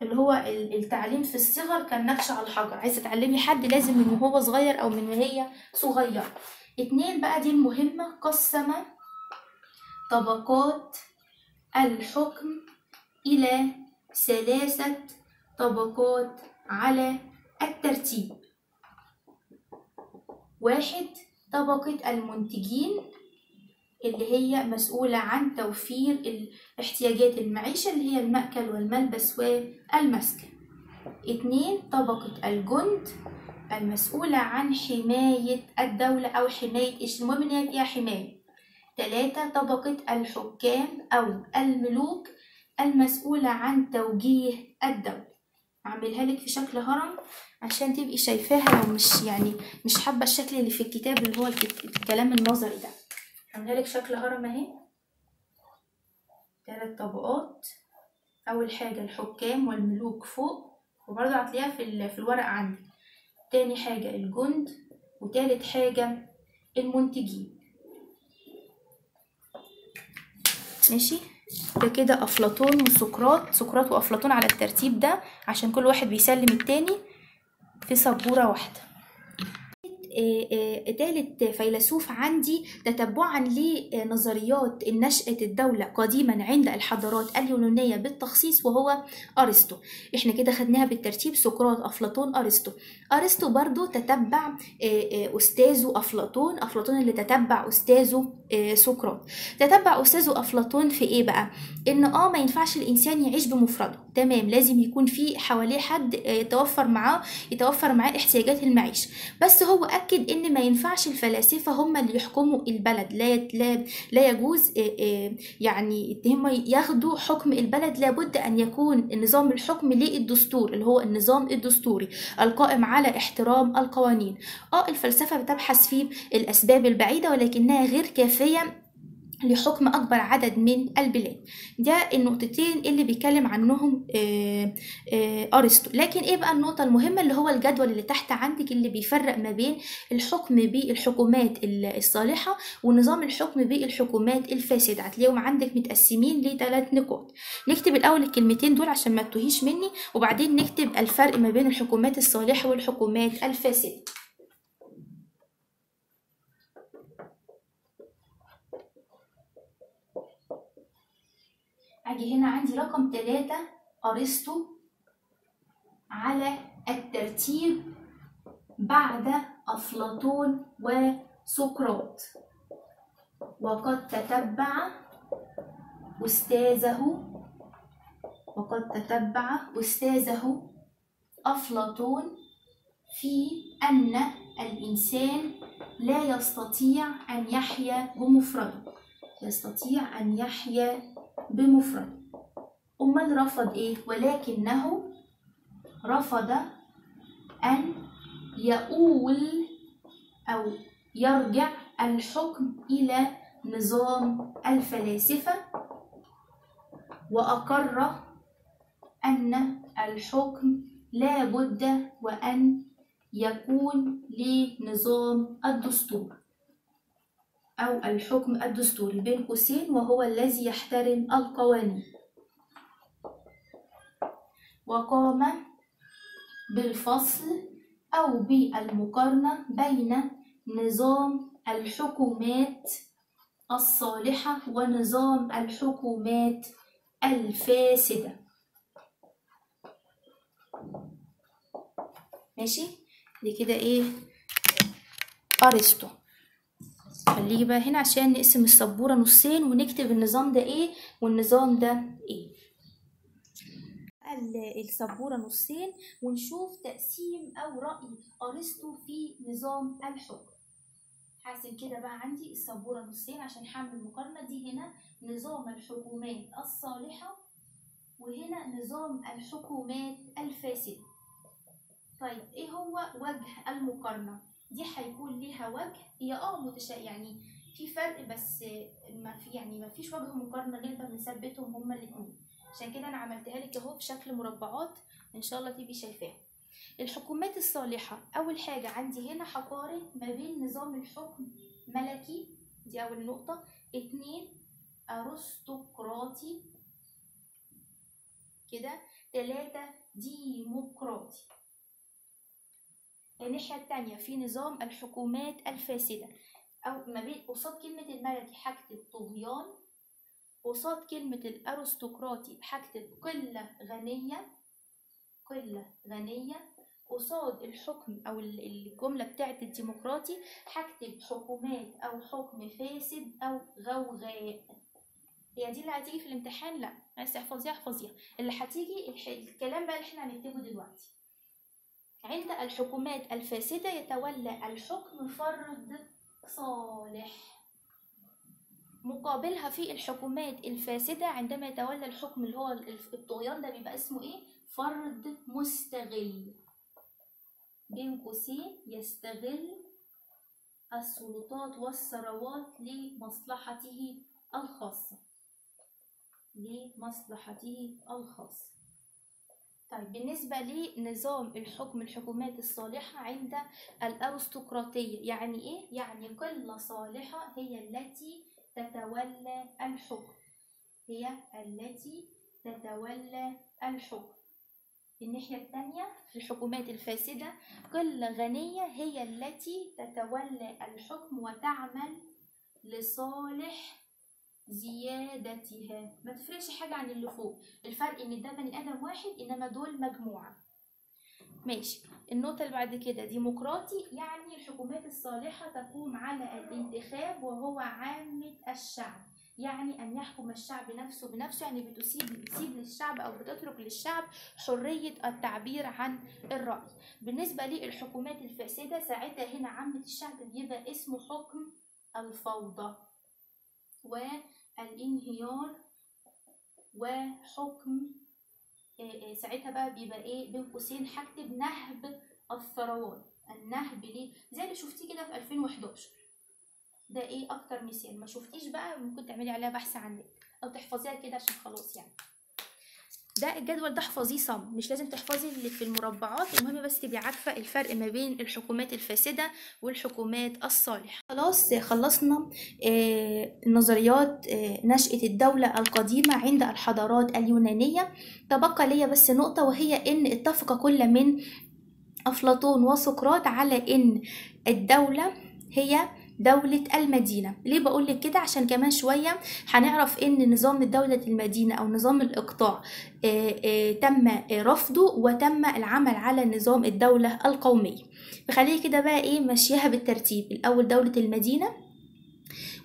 اللي هو التعليم في الصغر كالنقش على الحجر. عايزة تعلمي حد لازم من وهو صغير أو من وهي صغيرة. اتنين بقى، دي المهمة، قسم طبقات الحكم إلى 3 طبقات على الترتيب. 1، طبقة المنتجين اللي هي مسؤولة عن توفير احتياجات المعيشة اللي هي المأكل والملبس والمسكن. 2، طبقة الجند المسؤولة عن حماية الدولة أو حماية المهم إن هي فيها حماية. 3، طبقة الحكام أو الملوك المسؤولة عن توجيه الدولة. أعملها لك في شكل هرم عشان تبقي شايفاها، لو مش حابة الشكل اللي في الكتاب اللي هو الكلام النظري ده. أعملها لك شكل هرم أهي، 3 طبقات. أول حاجة الحكام والملوك فوق، وبرضه هتلاقيها في الورق عندك. تاني حاجة الجند، وتالت حاجة المنتجين. ماشي، ده كده أفلاطون وسقراط، سقراط وأفلاطون على الترتيب ده عشان كل واحد بيسلم التاني في سبورة واحدة. تالت فيلسوف عندي تتبعا لنظريات نشأة الدولة قديما عند الحضارات اليونانية بالتخصيص، وهو أرسطو. احنا كده خدناها بالترتيب: سقراط، أفلاطون، أرسطو. أرسطو برضو تتبع أستاذه أفلاطون، أفلاطون اللي تتبع أستاذه سقراط. تتبع أستاذه أفلاطون في إيه بقى؟ إن ما ينفعش الإنسان يعيش بمفرده، تمام، لازم يكون في حواليه حد يتوفر معاه احتياجات المعيشة. بس هو أكد إن ما ينفعش الفلاسفة هم اللي يحكموا البلد، لا يجوز يعني هم ياخدوا حكم البلد. لابد أن يكون نظام الحكم للدستور اللي هو النظام الدستوري القائم على احترام القوانين. الفلسفة بتبحث في الأسباب البعيدة ولكنها غير كافية لحكم أكبر عدد من البلاد. ده النقطتين اللي بيتكلم عنهم أرسطو. لكن إيه بقى النقطة المهمة اللي هو الجدول اللي تحت عندك، اللي بيفرق ما بين الحكم بالحكومات الصالحة ونظام الحكم بالحكومات الفاسدة. هتلاقيهم عندك متقسمين ل3 نقاط. نكتب الأول الكلمتين دول عشان ما تتوهيش مني، وبعدين نكتب الفرق ما بين الحكومات الصالحة والحكومات الفاسدة. أجي هنا عندي رقم 3 أرسطو على الترتيب بعد أفلاطون وسقراط، وقد تتبع أستاذه أفلاطون في أن الإنسان لا يستطيع أن يحيا بمفرد. أمال رفض إيه؟ ولكنه رفض أن يؤول أو يرجع الحكم إلى نظام الفلاسفة، وأقر أن الحكم لا بد وأن يكون لنظام الدستور أو الحكم الدستوري بين قوسين، وهو الذي يحترم القوانين. وقام بالفصل أو بالمقارنة بين نظام الحكومات الصالحة ونظام الحكومات الفاسدة. ماشي، دي كده ايه ارسطو. خليه بقى هنا عشان نقسم السبورة نصين ونكتب النظام ده ايه والنظام ده ايه. السبورة نصين ونشوف تقسيم او رأي ارسطو في نظام الحكم. هقسم كده بقى عندي السبورة نصين عشان هعمل مقارنة. دي هنا نظام الحكومات الصالحة وهنا نظام الحكومات الفاسدة. طيب ايه هو وجه المقارنة؟ دي هيكون ليها وجه، هي يعني في فرق بس ما فيش وجه مقارنة نقدر نثبتهم هما الاتنين. عشان كده انا عملتها لك اهو في شكل مربعات ان شاء الله تبقي شايفاها. الحكومات الصالحة اول حاجة عندي هنا هقارن ما بين نظام الحكم ملكي، دي اول نقطة. 2 ارستقراطي كده. 3 ديمقراطي. الناحية التانية في نظام الحكومات الفاسدة، أو ما بين قصاد كلمة الملكي هكتب طغيان، قصاد كلمة الأرستقراطي هكتب قلة غنية، قلة غنية. قصاد الحكم أو الجملة بتاعت الديمقراطي هكتب حكومات أو حكم فاسد أو غوغاء. هي دي اللي هتيجي في الامتحان؟ لا، عايز تحفظيها احفظيها. اللي هتيجي الكلام بقى اللي احنا هنكتبه دلوقتي. عند الحكومات الفاسدة يتولى الحكم فرد صالح. مقابلها في الحكومات الفاسدة عندما يتولى الحكم اللي هو الطغيان ده بيبقى اسمه ايه؟ فرد مستغل. بين قوسين يستغل السلطات والثروات لمصلحته الخاصة. لمصلحته الخاصة. طيب بالنسبة لنظام الحكم الحكومات الصالحة عند الأرستقراطية يعني إيه؟ يعني قلة صالحة هي التي تتولى الحكم. هي التي تتولى الحكم. الناحية الثانية في الحكومات الفاسدة قلة غنية هي التي تتولى الحكم وتعمل لصالح زيادتها. ما تفرقش حاجة عن اللي فوق، الفرق ان ده بني ادم واحد انما دول مجموعة. ماشي. النقطة اللي بعد كده ديمقراطي يعني الحكومات الصالحة تقوم على الانتخاب وهو عامة الشعب. يعني ان يحكم الشعب نفسه بنفسه، يعني بتسيب للشعب او بتترك للشعب حرية التعبير عن الرأي. بالنسبة للحكومات الفاسدة ساعتها هنا عامة الشعب بيبقى اسمه حكم الفوضى والانهيار وحكم. ساعتها بقى بيبقى ايه بين قوسين هكتب نهب الثروات. النهب ليه؟ زي اللي شفتيه كده في 2011. ده ايه اكتر مثال. ما شفتيش بقى ممكن تعملي عليها بحث عن النت او تحفظيها كده عشان خلاص يعني. ده الجدول ده احفظيه صم، مش لازم تحفظي اللي في المربعات، المهم بس تبقي عارفه الفرق ما بين الحكومات الفاسده والحكومات الصالحه. خلاص خلصنا نظريات نشأة الدولة القديمة عند الحضارات اليونانية. تبقى ليا بس نقطة، وهي ان اتفق كل من أفلاطون وسقراط على ان الدولة هي دولة المدينة. ليه بقولك كده؟ عشان كمان شوية هنعرف ان نظام دولة المدينة او نظام الاقطاع تم رفضه وتم العمل على نظام الدولة القومية. فخليه كده بقى ايه ماشيها بالترتيب. الاول دولة المدينة،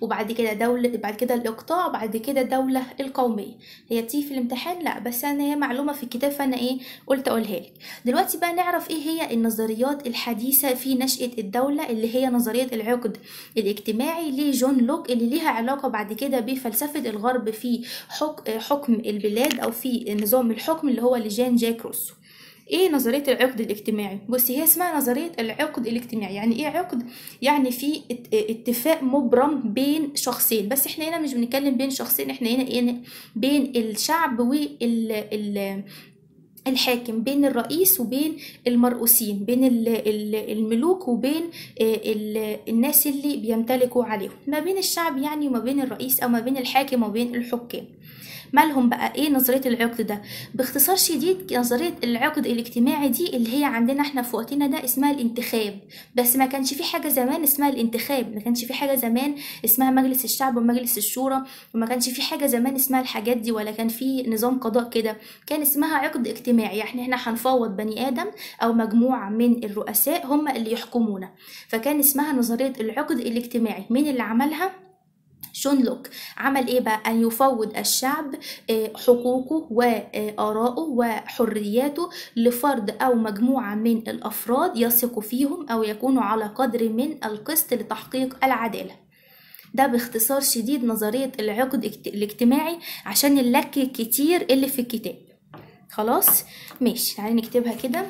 وبعد كده بعد كده الاقطاع، وبعد كده الدولة القومية. هي بتيجي في الامتحان؟ لا، بس انا هي معلومة في الكتاب فانا ايه قلت اقولها لك. دلوقتي بقى نعرف ايه هي النظريات الحديثة في نشأة الدولة، اللي هي نظرية العقد الاجتماعي لجون لوك، اللي ليها علاقة بعد كده بفلسفة الغرب في حكم البلاد او في نظام الحكم اللي هو لجان جاك روسو. ايه نظريه العقد الاجتماعي؟ بصي هي اسمها نظريه العقد الاجتماعي. يعني ايه عقد؟ يعني في اتفاق مبرم بين شخصين، بس احنا هنا مش بنتكلم بين شخصين، احنا هنا ايه بين الشعب الحاكم، بين الرئيس وبين المرؤوسين، بين الملوك وبين الناس اللي بيمتلكوا عليهم، ما بين الشعب يعني وما بين الرئيس او ما بين الحاكم وما بين الحكام. مالهم بقى؟ ايه نظرية العقد ده؟ باختصار شديد نظرية العقد الاجتماعي دي اللي هي عندنا احنا في وقتنا ده اسمها الانتخاب. بس ما كانش في حاجة زمان اسمها الانتخاب، ما كانش في حاجة زمان اسمها مجلس الشعب ومجلس الشورى، وما كانش في حاجة زمان اسمها الحاجات دي، ولا كان في نظام قضاء كده. كان اسمها عقد اجتماعي، يعني احنا هنفوض بني آدم أو مجموعة من الرؤساء هم اللي يحكمونا، فكان اسمها نظرية العقد الاجتماعي. مين اللي عملها؟ جون لوك. عمل ايه بقى؟ ان يفوض الشعب حقوقه وآراءه وحرياته لفرد او مجموعة من الافراد يثق فيهم او يكونوا على قدر من القسط لتحقيق العدالة. ده باختصار شديد نظرية العقد الاجتماعي، عشان اللك كتير اللي في الكتاب. خلاص ماشي، تعالي نكتبها كده.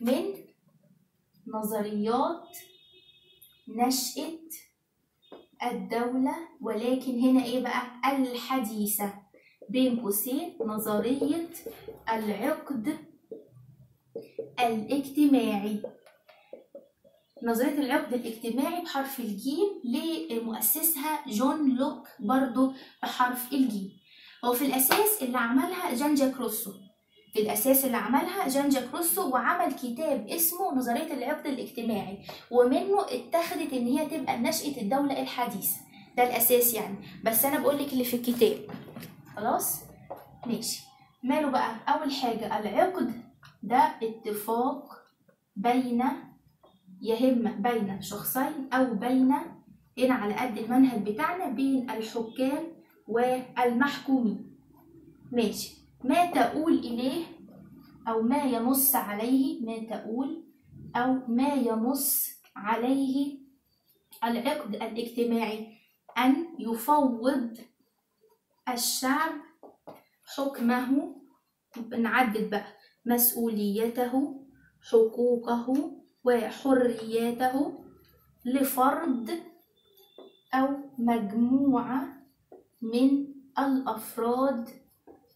من نظريات نشأة الدولة، ولكن هنا ايه بقى؟ الحديثة، بين قوسين نظرية العقد الاجتماعي. نظرية العقد الاجتماعي بحرف الجيم لمؤسسها جون لوك برضو بحرف الجيم. هو في الأساس اللي عملها جان جاك روسو، وعمل كتاب اسمه نظرية العقد الاجتماعي، ومنه اتخذت ان هي تبقى نشأة الدولة الحديثة. ده الأساس يعني، بس أنا بقولك اللي في الكتاب. خلاص ماشي. ماله بقى؟ أول حاجة العقد ده اتفاق بين بين شخصين أو بين، هنا على قد المنهج بتاعنا، بين الحكام والمحكومين. ماشي. ما تقول إليه أو ما ينص عليه، ما ينص عليه العقد الاجتماعي أن يفوض الشعب حكمه، نعدد بقى، مسؤوليته، حقوقه وحرياته لفرد أو مجموعة من الأفراد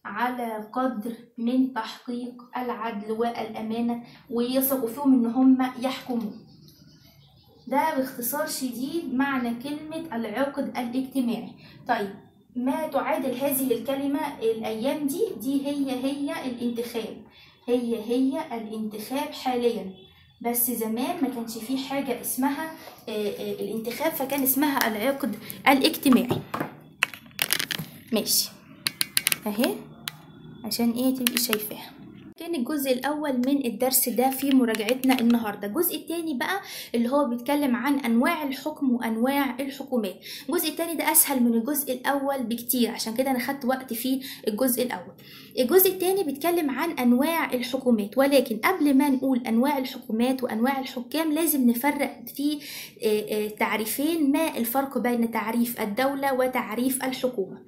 على قدر من تحقيق العدل والأمانة، ويثقوا فيهم إن هم يحكموا. ده باختصار شديد معنى كلمة العقد الاجتماعي. طيب ما تعادل هذه الكلمة الأيام دي هي الانتخاب، هي الانتخاب حاليا. بس زمان ما كانش فيه حاجة اسمها الانتخاب، فكان اسمها العقد الاجتماعي. ماشي اهي عشان ايه تبقي شايفاها. كان الجزء الاول من الدرس ده في مراجعتنا النهارده. الجزء الثاني بقى اللي هو بيتكلم عن انواع الحكم وانواع الحكومات. الجزء الثاني ده اسهل من الجزء الاول بكتير، عشان كده انا خدت وقت في الجزء الاول. الجزء الثاني بيتكلم عن انواع الحكومات، ولكن قبل ما نقول انواع الحكومات وانواع الحكام لازم نفرق في تعريفين. ما الفرق بين تعريف الدولة وتعريف الحكومة؟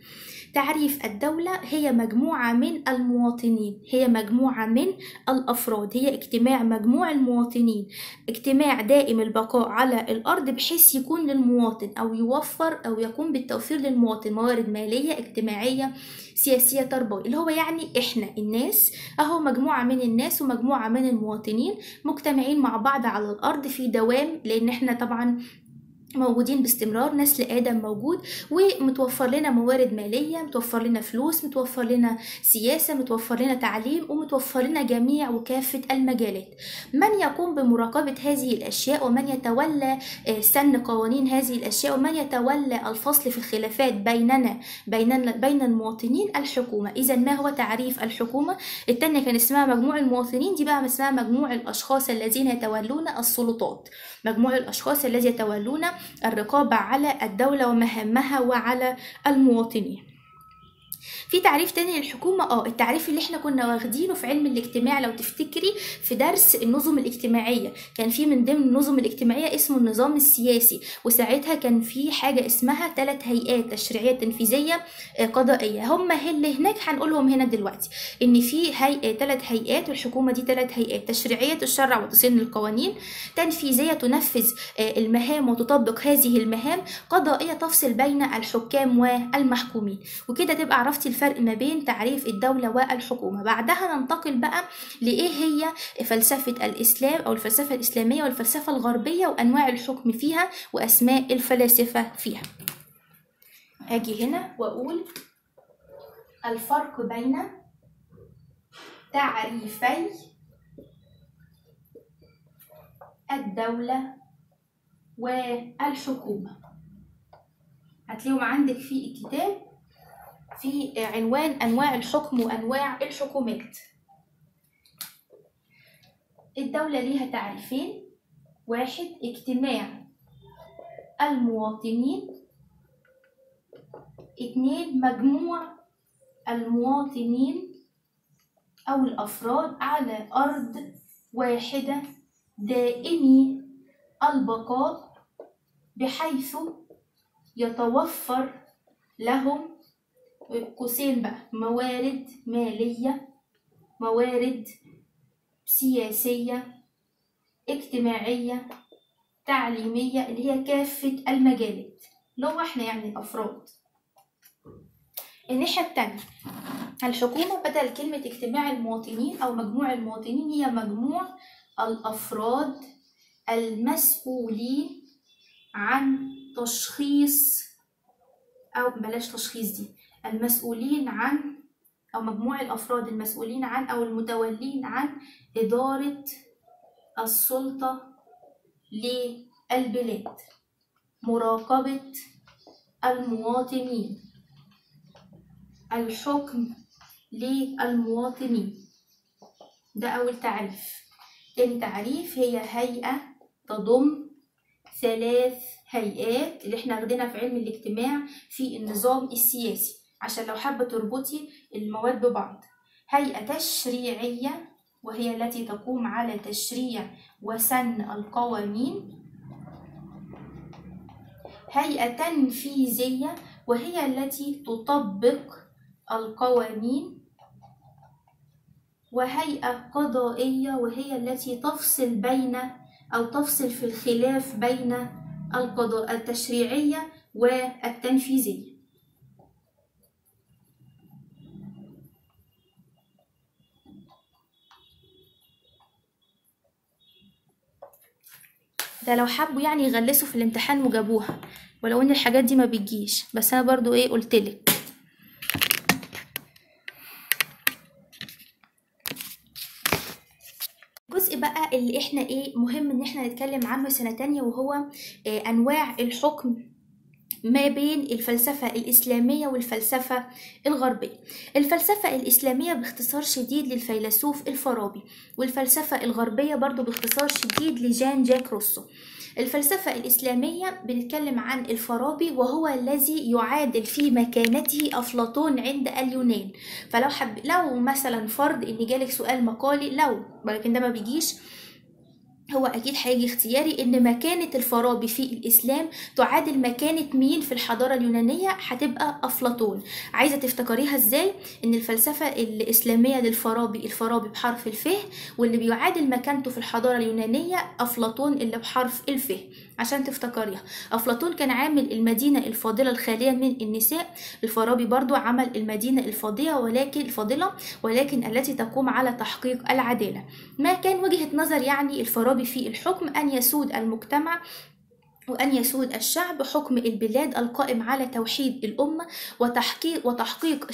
تعريف الدولة هي مجموعة من المواطنين، هي مجموعة من الأفراد، هي اجتماع مجموع المواطنين، اجتماع دائم البقاء على الأرض، بحيث يكون للمواطن أو يوفر أو يقوم بالتوفير للمواطن موارد مالية اجتماعية سياسية تربوية، اللي هو يعني إحنا الناس أهو مجموعة من الناس ومجموعة من المواطنين مجتمعين مع بعض على الأرض في دوام، لأن إحنا طبعا موجودين باستمرار، نسل آدم موجود، ومتوفر لنا موارد مالية، متوفر لنا فلوس، متوفر لنا سياسة، متوفر لنا تعليم، ومتوفر لنا جميع وكافة المجالات. من يقوم بمراقبة هذه الأشياء ومن يتولى سن قوانين هذه الأشياء ومن يتولى الفصل في الخلافات بين المواطنين؟ الحكومة. إذا ما هو تعريف الحكومة؟ التانية كان اسمها مجموع المواطنين، دي بقى اسمها مجموع الأشخاص الذين يتولون السلطات، مجموع الأشخاص الذين يتولون الرقابة على الدولة ومهامها وعلى المواطنين. في تعريف تاني للحكومة، التعريف اللي احنا كنا واخدينه في علم الاجتماع لو تفتكري في درس النظم الاجتماعية، كان في من ضمن النظم الاجتماعية اسمه النظام السياسي، وساعتها كان في حاجة اسمها 3 هيئات تشريعية تنفيذية قضائية. هم اللي هناك هنقولهم هنا دلوقتي، ان في 3 هيئات، والحكومة دي 3 هيئات: تشريعية تشرع وتصين القوانين، تنفيذية تنفذ المهام وتطبق هذه المهام، قضائية تفصل بين الحكام والمحكومين. وكده تبقى عرفتي الفرق ما بين تعريف الدولة والحكومة. بعدها ننتقل بقى لإيه هي فلسفة الإسلام أو الفلسفة الإسلامية والفلسفة الغربية وأنواع الحكم فيها وأسماء الفلاسفة فيها. أجي هنا وأقول الفرق بين تعريفي الدولة والحكومة. هتلاقيهم عندك في الكتاب في عنوان أنواع الحكم وأنواع الحكومات. الدولة ليها تعريفين: 1 اجتماع المواطنين، 2 مجموع المواطنين أو الأفراد على أرض واحدة دائمي البقاء، بحيث يتوفر لهم قوسين بقى موارد مالية، موارد سياسية، اجتماعية، تعليمية، اللي هي كافة المجالات، اللي هو احنا يعني الأفراد. الناحية التانية الحكومة بدل كلمة اجتماع المواطنين أو مجموع المواطنين هي مجموع الأفراد المسؤولين عن تشخيص، أو بلاش تشخيص دي، المسؤولين عن، أو مجموع الأفراد المسؤولين عن أو المتولين عن إدارة السلطة للبلاد، مراقبة المواطنين، الحكم للمواطنين. ده أول تعريف. تاني تعريف هي هيئة تضم 3 هيئات اللي احنا واخدينها في علم الاجتماع في النظام السياسي، عشان لو حابة تربطي المواد ببعض. هيئة تشريعية وهي التي تقوم على تشريع وسن القوانين، هيئة تنفيذية وهي التي تطبق القوانين، وهيئة قضائية وهي التي تفصل بين أو تفصل في الخلاف بين القضاء التشريعية والتنفيذية. ده لو حبوا يعني يغلسوا في الامتحان وجابوها، ولو ان الحاجات دي ما بتجيش، بس انا برضو ايه قلتلك. الجزء بقى اللي احنا ايه مهم ان احنا نتكلم عنه سنة تانية، وهو انواع الحكم ما بين الفلسفة الإسلامية والفلسفة الغربية. الفلسفة الإسلامية باختصار شديد للفيلسوف الفارابي، والفلسفة الغربية برضو باختصار شديد لجان جاك روسو. الفلسفة الإسلامية بنتكلم عن الفارابي، وهو الذي يعادل في مكانته أفلاطون عند اليونان. فلو لو مثلا فرض إن جالك سؤال مقالي، ولكن ده ما بيجيش، هو أكيد هيجي اختياري إن مكانة الفارابي في الإسلام تعادل مكانة مين في الحضارة اليونانية؟ هتبقى أفلاطون. عايزة تفتكريها إزاي؟ إن الفلسفة الإسلامية للفارابي، الفارابي بحرف الف، واللي بيعادل مكانته في الحضارة اليونانية أفلاطون اللي بحرف الف، عشان تفتكريها. أفلاطون كان عامل المدينة الفاضلة الخالية من النساء، الفارابي برضو عمل المدينة الفاضلة ولكن التي تقوم على تحقيق العدالة. ما كان وجهة نظر يعني الفارابي في الحكم أن يسود المجتمع وأن يسود الشعب حكم البلاد القائم على توحيد الأمة وتحقيق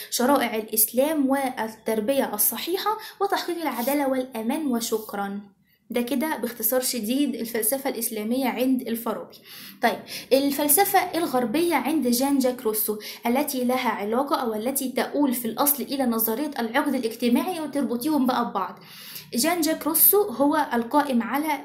شرائع الإسلام والتربية الصحيحة وتحقيق العدالة والأمان، وشكرا. ده كده باختصار شديد الفلسفة الإسلامية عند الفارابي. طيب الفلسفة الغربية عند جان جاك روسو، التي لها علاقة أو التي تؤول في الأصل إلى نظرية العقد الاجتماعي، وتربطيهم بقى ببعض. جان جاك روسو هو القائم على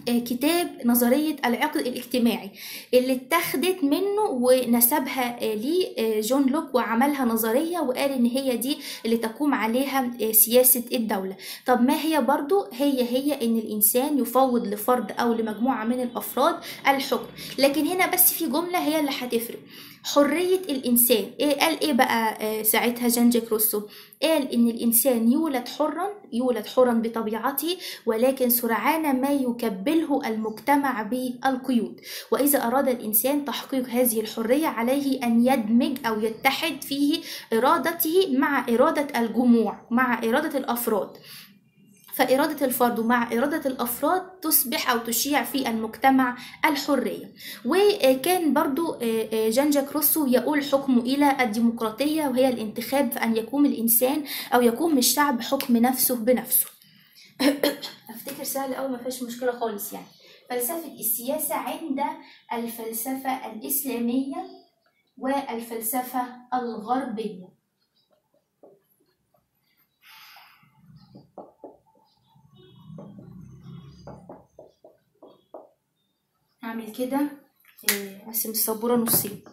كتاب نظرية العقد الاجتماعي، اللي اتخذت منه ونسبها لجون لوك، وعملها نظرية وقال ان هي دي اللي تقوم عليها سياسة الدولة. طب ما هي برضو هي ان الانسان يفوض لفرد او لمجموعة من الافراد الحكم، لكن هنا بس في جملة هي اللي هتفرق: حرية الإنسان. قال إيه بقى ساعتها جان جاك روسو؟ قال إن الإنسان يولد حرا بطبيعته، ولكن سرعان ما يكبله المجتمع بالقيود، وإذا أراد الإنسان تحقيق هذه الحرية عليه أن يدمج أو يتحد فيه إرادته مع إرادة الجموع، مع إرادة الأفراد. فإرادة الفرد مع إرادة الأفراد تصبح أو تشيع في المجتمع الحرية. وكان برضو جان جاك روسو يقول حكمه إلى الديمقراطية، وهي الانتخاب، فأن يقوم الإنسان أو يقوم الشعب حكم نفسه بنفسه. أفتكر سهل أوي، ما فيهاش مشكلة خالص يعني. فلسفة السياسة عند الفلسفة الإسلامية والفلسفة الغربية. هعمل كده اقسم السبورة نصين.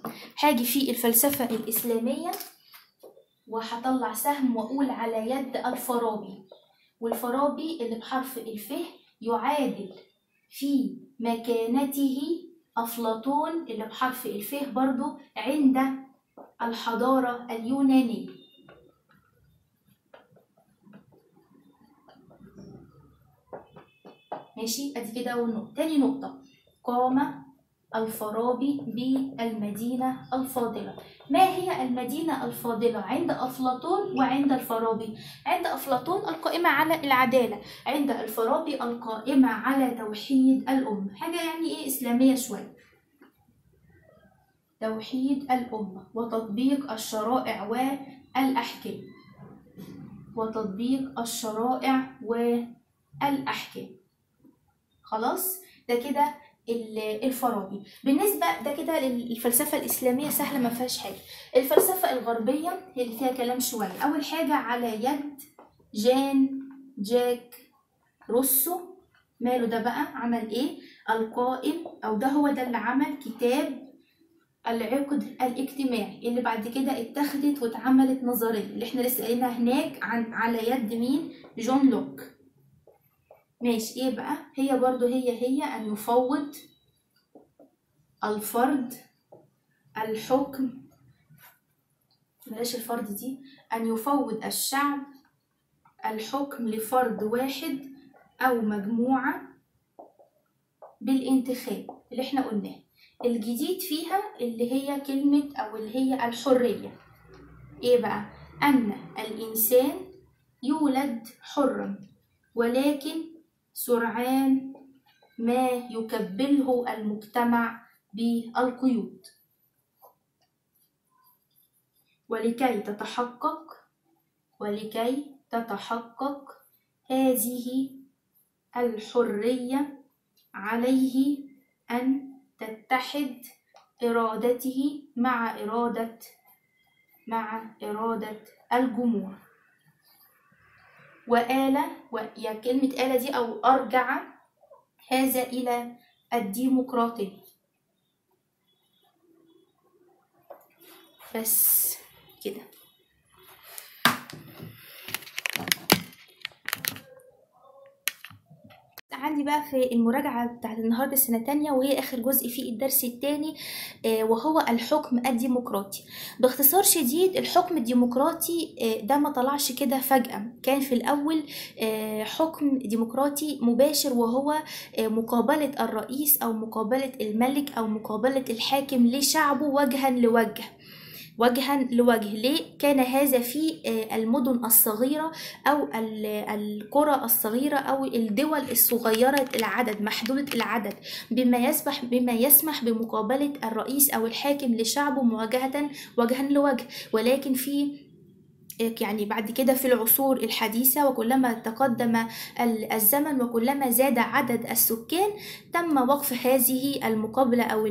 هاجي في الفلسفة الإسلامية وهطلع سهم وأقول على يد الفارابي، والفارابي اللي بحرف الف يعادل في مكانته أفلاطون اللي بحرف الف برضو عند الحضارة اليونانية. ماشي، ادي كده اول نقطة. تاني نقطة، قام الفارابي بالمدينة الفاضلة. ما هي المدينة الفاضلة عند أفلاطون وعند الفارابي؟ عند أفلاطون القائمة على العدالة، عند الفارابي القائمة على توحيد الأمة. حاجة يعني إيه إسلامية شوية. توحيد الأمة وتطبيق الشرائع والأحكام. وتطبيق الشرائع والأحكام. خلاص، ده كده الفارابي. بالنسبة ده كده للفلسفة الإسلامية سهلة ما فيهاش حاجة. الفلسفة الغربية هي اللي فيها كلام شوية. أول حاجة على يد جان جاك روسو. ماله ده بقى؟ عمل إيه؟ القائم، أو ده هو ده اللي عمل كتاب العقد الاجتماعي، اللي بعد كده اتخذت واتعملت نظرية اللي احنا لسه قايلينها هناك على يد مين؟ جون لوك. ماشي، ايه بقى؟ هي برضو هي ان يفوض الفرد الحكم، بلاش الفرد دي، ان يفوض الشعب الحكم لفرد واحد او مجموعة بالانتخاب اللي احنا قلناه. الجديد فيها اللي هي كلمة او اللي هي الحرية. ايه بقى؟ ان الانسان يولد حرا، ولكن سرعان ما يكبله المجتمع بالقيود. ولكي تتحقق هذه الحرية عليه أن تتحد إرادته مع إرادة الجمهور. ويا كلمة آلة دي أو أرجع هذا إلى الديمقراطية. بس كده. عندي بقى في المراجعة بتاعت النهاردة السنة تانية، وهي آخر جزء في الدرس الثاني، وهو الحكم الديمقراطي. باختصار شديد، الحكم الديمقراطي ده ما طلعش كده فجأة، كان في الأول حكم ديمقراطي مباشر، وهو مقابلة الرئيس أو مقابلة الملك أو مقابلة الحاكم لشعبه وجها لوجه. ليه كان هذا في المدن الصغيرة أو القرى الصغيرة أو الدول الصغيرة العدد، محدودة العدد، بما يسمح بمقابلة الرئيس أو الحاكم لشعبه وجها لوجه. ولكن في يعني بعد كده في العصور الحديثة، وكلما تقدم الزمن وكلما زاد عدد السكان، تم وقف هذه المقابلة أو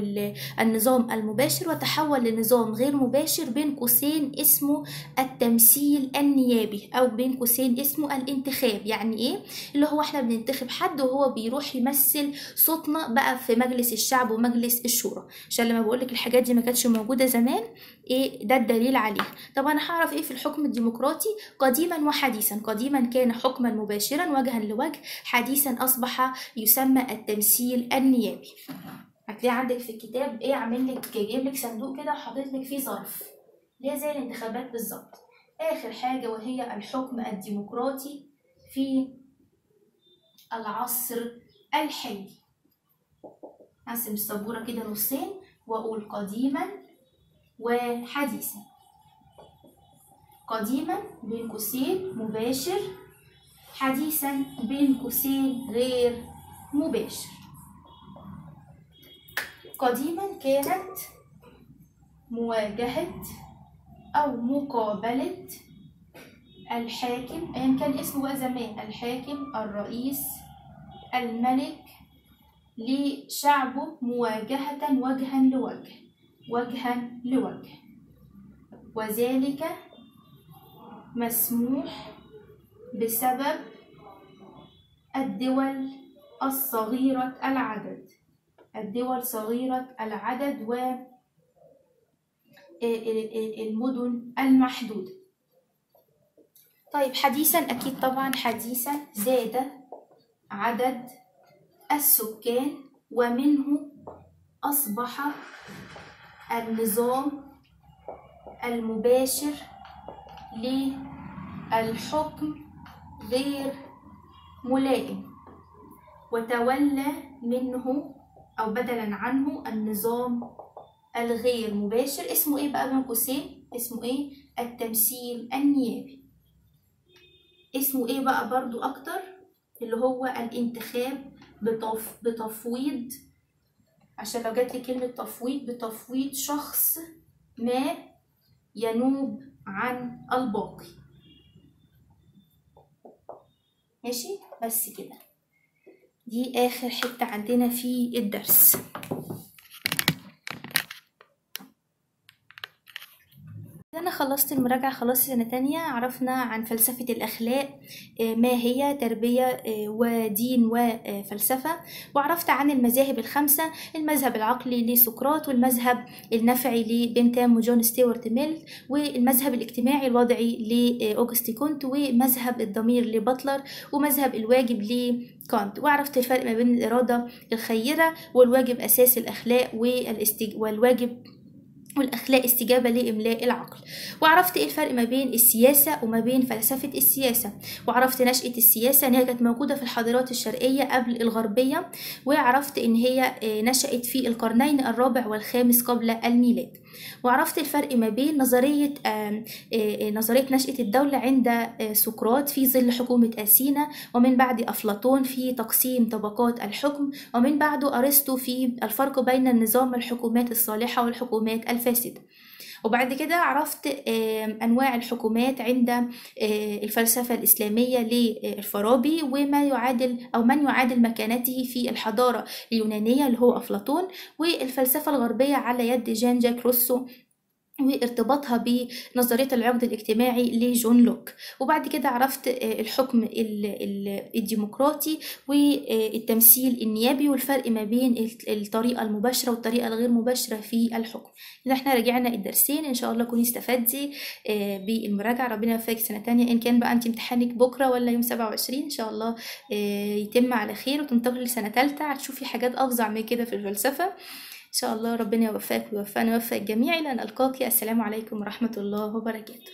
النظام المباشر، وتحول لنظام غير مباشر بين قوسين اسمه التمثيل النيابي، أو بين قوسين اسمه الانتخاب. يعني إيه؟ اللي هو احنا بننتخب حد وهو بيروح يمثل صوتنا بقى في مجلس الشعب ومجلس الشورى. عشان لما بقولك الحاجات دي ما كانتش موجودة زمان، ايه ده الدليل عليها؟ طب انا هعرف ايه في الحكم الديمقراطي قديما وحديثا؟ قديما كان حكما مباشرا وجها لوجه، حديثا اصبح يسمى التمثيل النيابي. هتلاقي عندك في الكتاب ايه، عامل لك جايب لك صندوق كده وحاطط لك فيه ظرف، اللي هي زي الانتخابات بالظبط. اخر حاجه وهي الحكم الديمقراطي في العصر الحالي. هقسم السبوره كده نصين واقول قديما وحديثا. قديما بين قوسين مباشر، حديثا بين قوسين غير مباشر. قديما كانت مواجهة أو مقابلة الحاكم، أيا كان اسمه بقى زمان، الحاكم، الرئيس، الملك، لشعبه مواجهة وجها لوجه، وجها لوجه، وذلك مسموح بسبب الدول الصغيرة العدد، الدول صغيرة العدد والمدن المحدودة. طيب حديثا، أكيد طبعا حديثا زاد عدد السكان، ومنه أصبح النظام المباشر للحكم غير ملائم، وتولى منه أو بدلا عنه النظام الغير مباشر. اسمه ايه بقى بين قوسين؟ اسمه ايه؟ التمثيل النيابي. اسمه ايه بقى برضو اكتر؟ اللي هو الانتخاب بتفويض، عشان لو جات لي كلمة تفويض، بتفويض شخص ما ينوب عن الباقي. ماشي، بس كده، دي آخر حتة عندنا في الدرس. أنا خلصت المراجعة، خلاص سنة تانية. عرفنا عن فلسفة الأخلاق، ما هي تربية ودين وفلسفة، وعرفت عن المذاهب الخمسة: المذهب العقلي لسقراط، والمذهب النفعي لبنتام وجون ستيوارت ميل، والمذهب الاجتماعي الوضعي لأوغست كونت، ومذهب الضمير لباتلر، ومذهب الواجب لكانت. وعرفت الفرق ما بين الإرادة الخيرة والواجب أساس الأخلاق، والواجب والأخلاق استجابة لإملاء العقل. وعرفت إيه الفرق ما بين السياسة وما بين فلسفة السياسة. وعرفت نشأة السياسة إن هي كانت موجودة في الحضارات الشرقية قبل الغربية، وعرفت إن هي نشأت في القرنين الرابع والخامس قبل الميلاد. وعرفت الفرق ما بين نظرية نشأة الدولة عند سقراط في ظل حكومة أثينا، ومن بعد أفلاطون في تقسيم طبقات الحكم، ومن بعده أرسطو في الفرق بين النظام الحكومات الصالحة والحكومات الفاسدة. وبعد كده عرفت أنواع الحكومات عند الفلسفة الإسلامية للفارابي، وما يعادل أو من يعادل مكانته في الحضارة اليونانية اللي هو أفلاطون، والفلسفة الغربية على يد جان جاك روسو وارتباطها بنظرية العقد الاجتماعي لجون لوك. وبعد كده عرفت الحكم الديمقراطي والتمثيل النيابي، والفرق ما بين الطريقة المباشرة والطريقة الغير مباشرة في الحكم. إذا احنا رجعنا الدرسين، إن شاء الله كوني استفدتي بالمراجعة. ربنا يوفقك سنة تانية، إن كان بقى أنت امتحانك بكرة ولا يوم 27 إن شاء الله يتم على خير، وتنتقلي لسنة تالتة هتشوفي حاجات أفظع من كده في الفلسفة إن شاء الله. ربنا يوفقك ويوفقنا ويوفق الجميع. إلى أن ألقاك، السلام عليكم ورحمة الله وبركاته.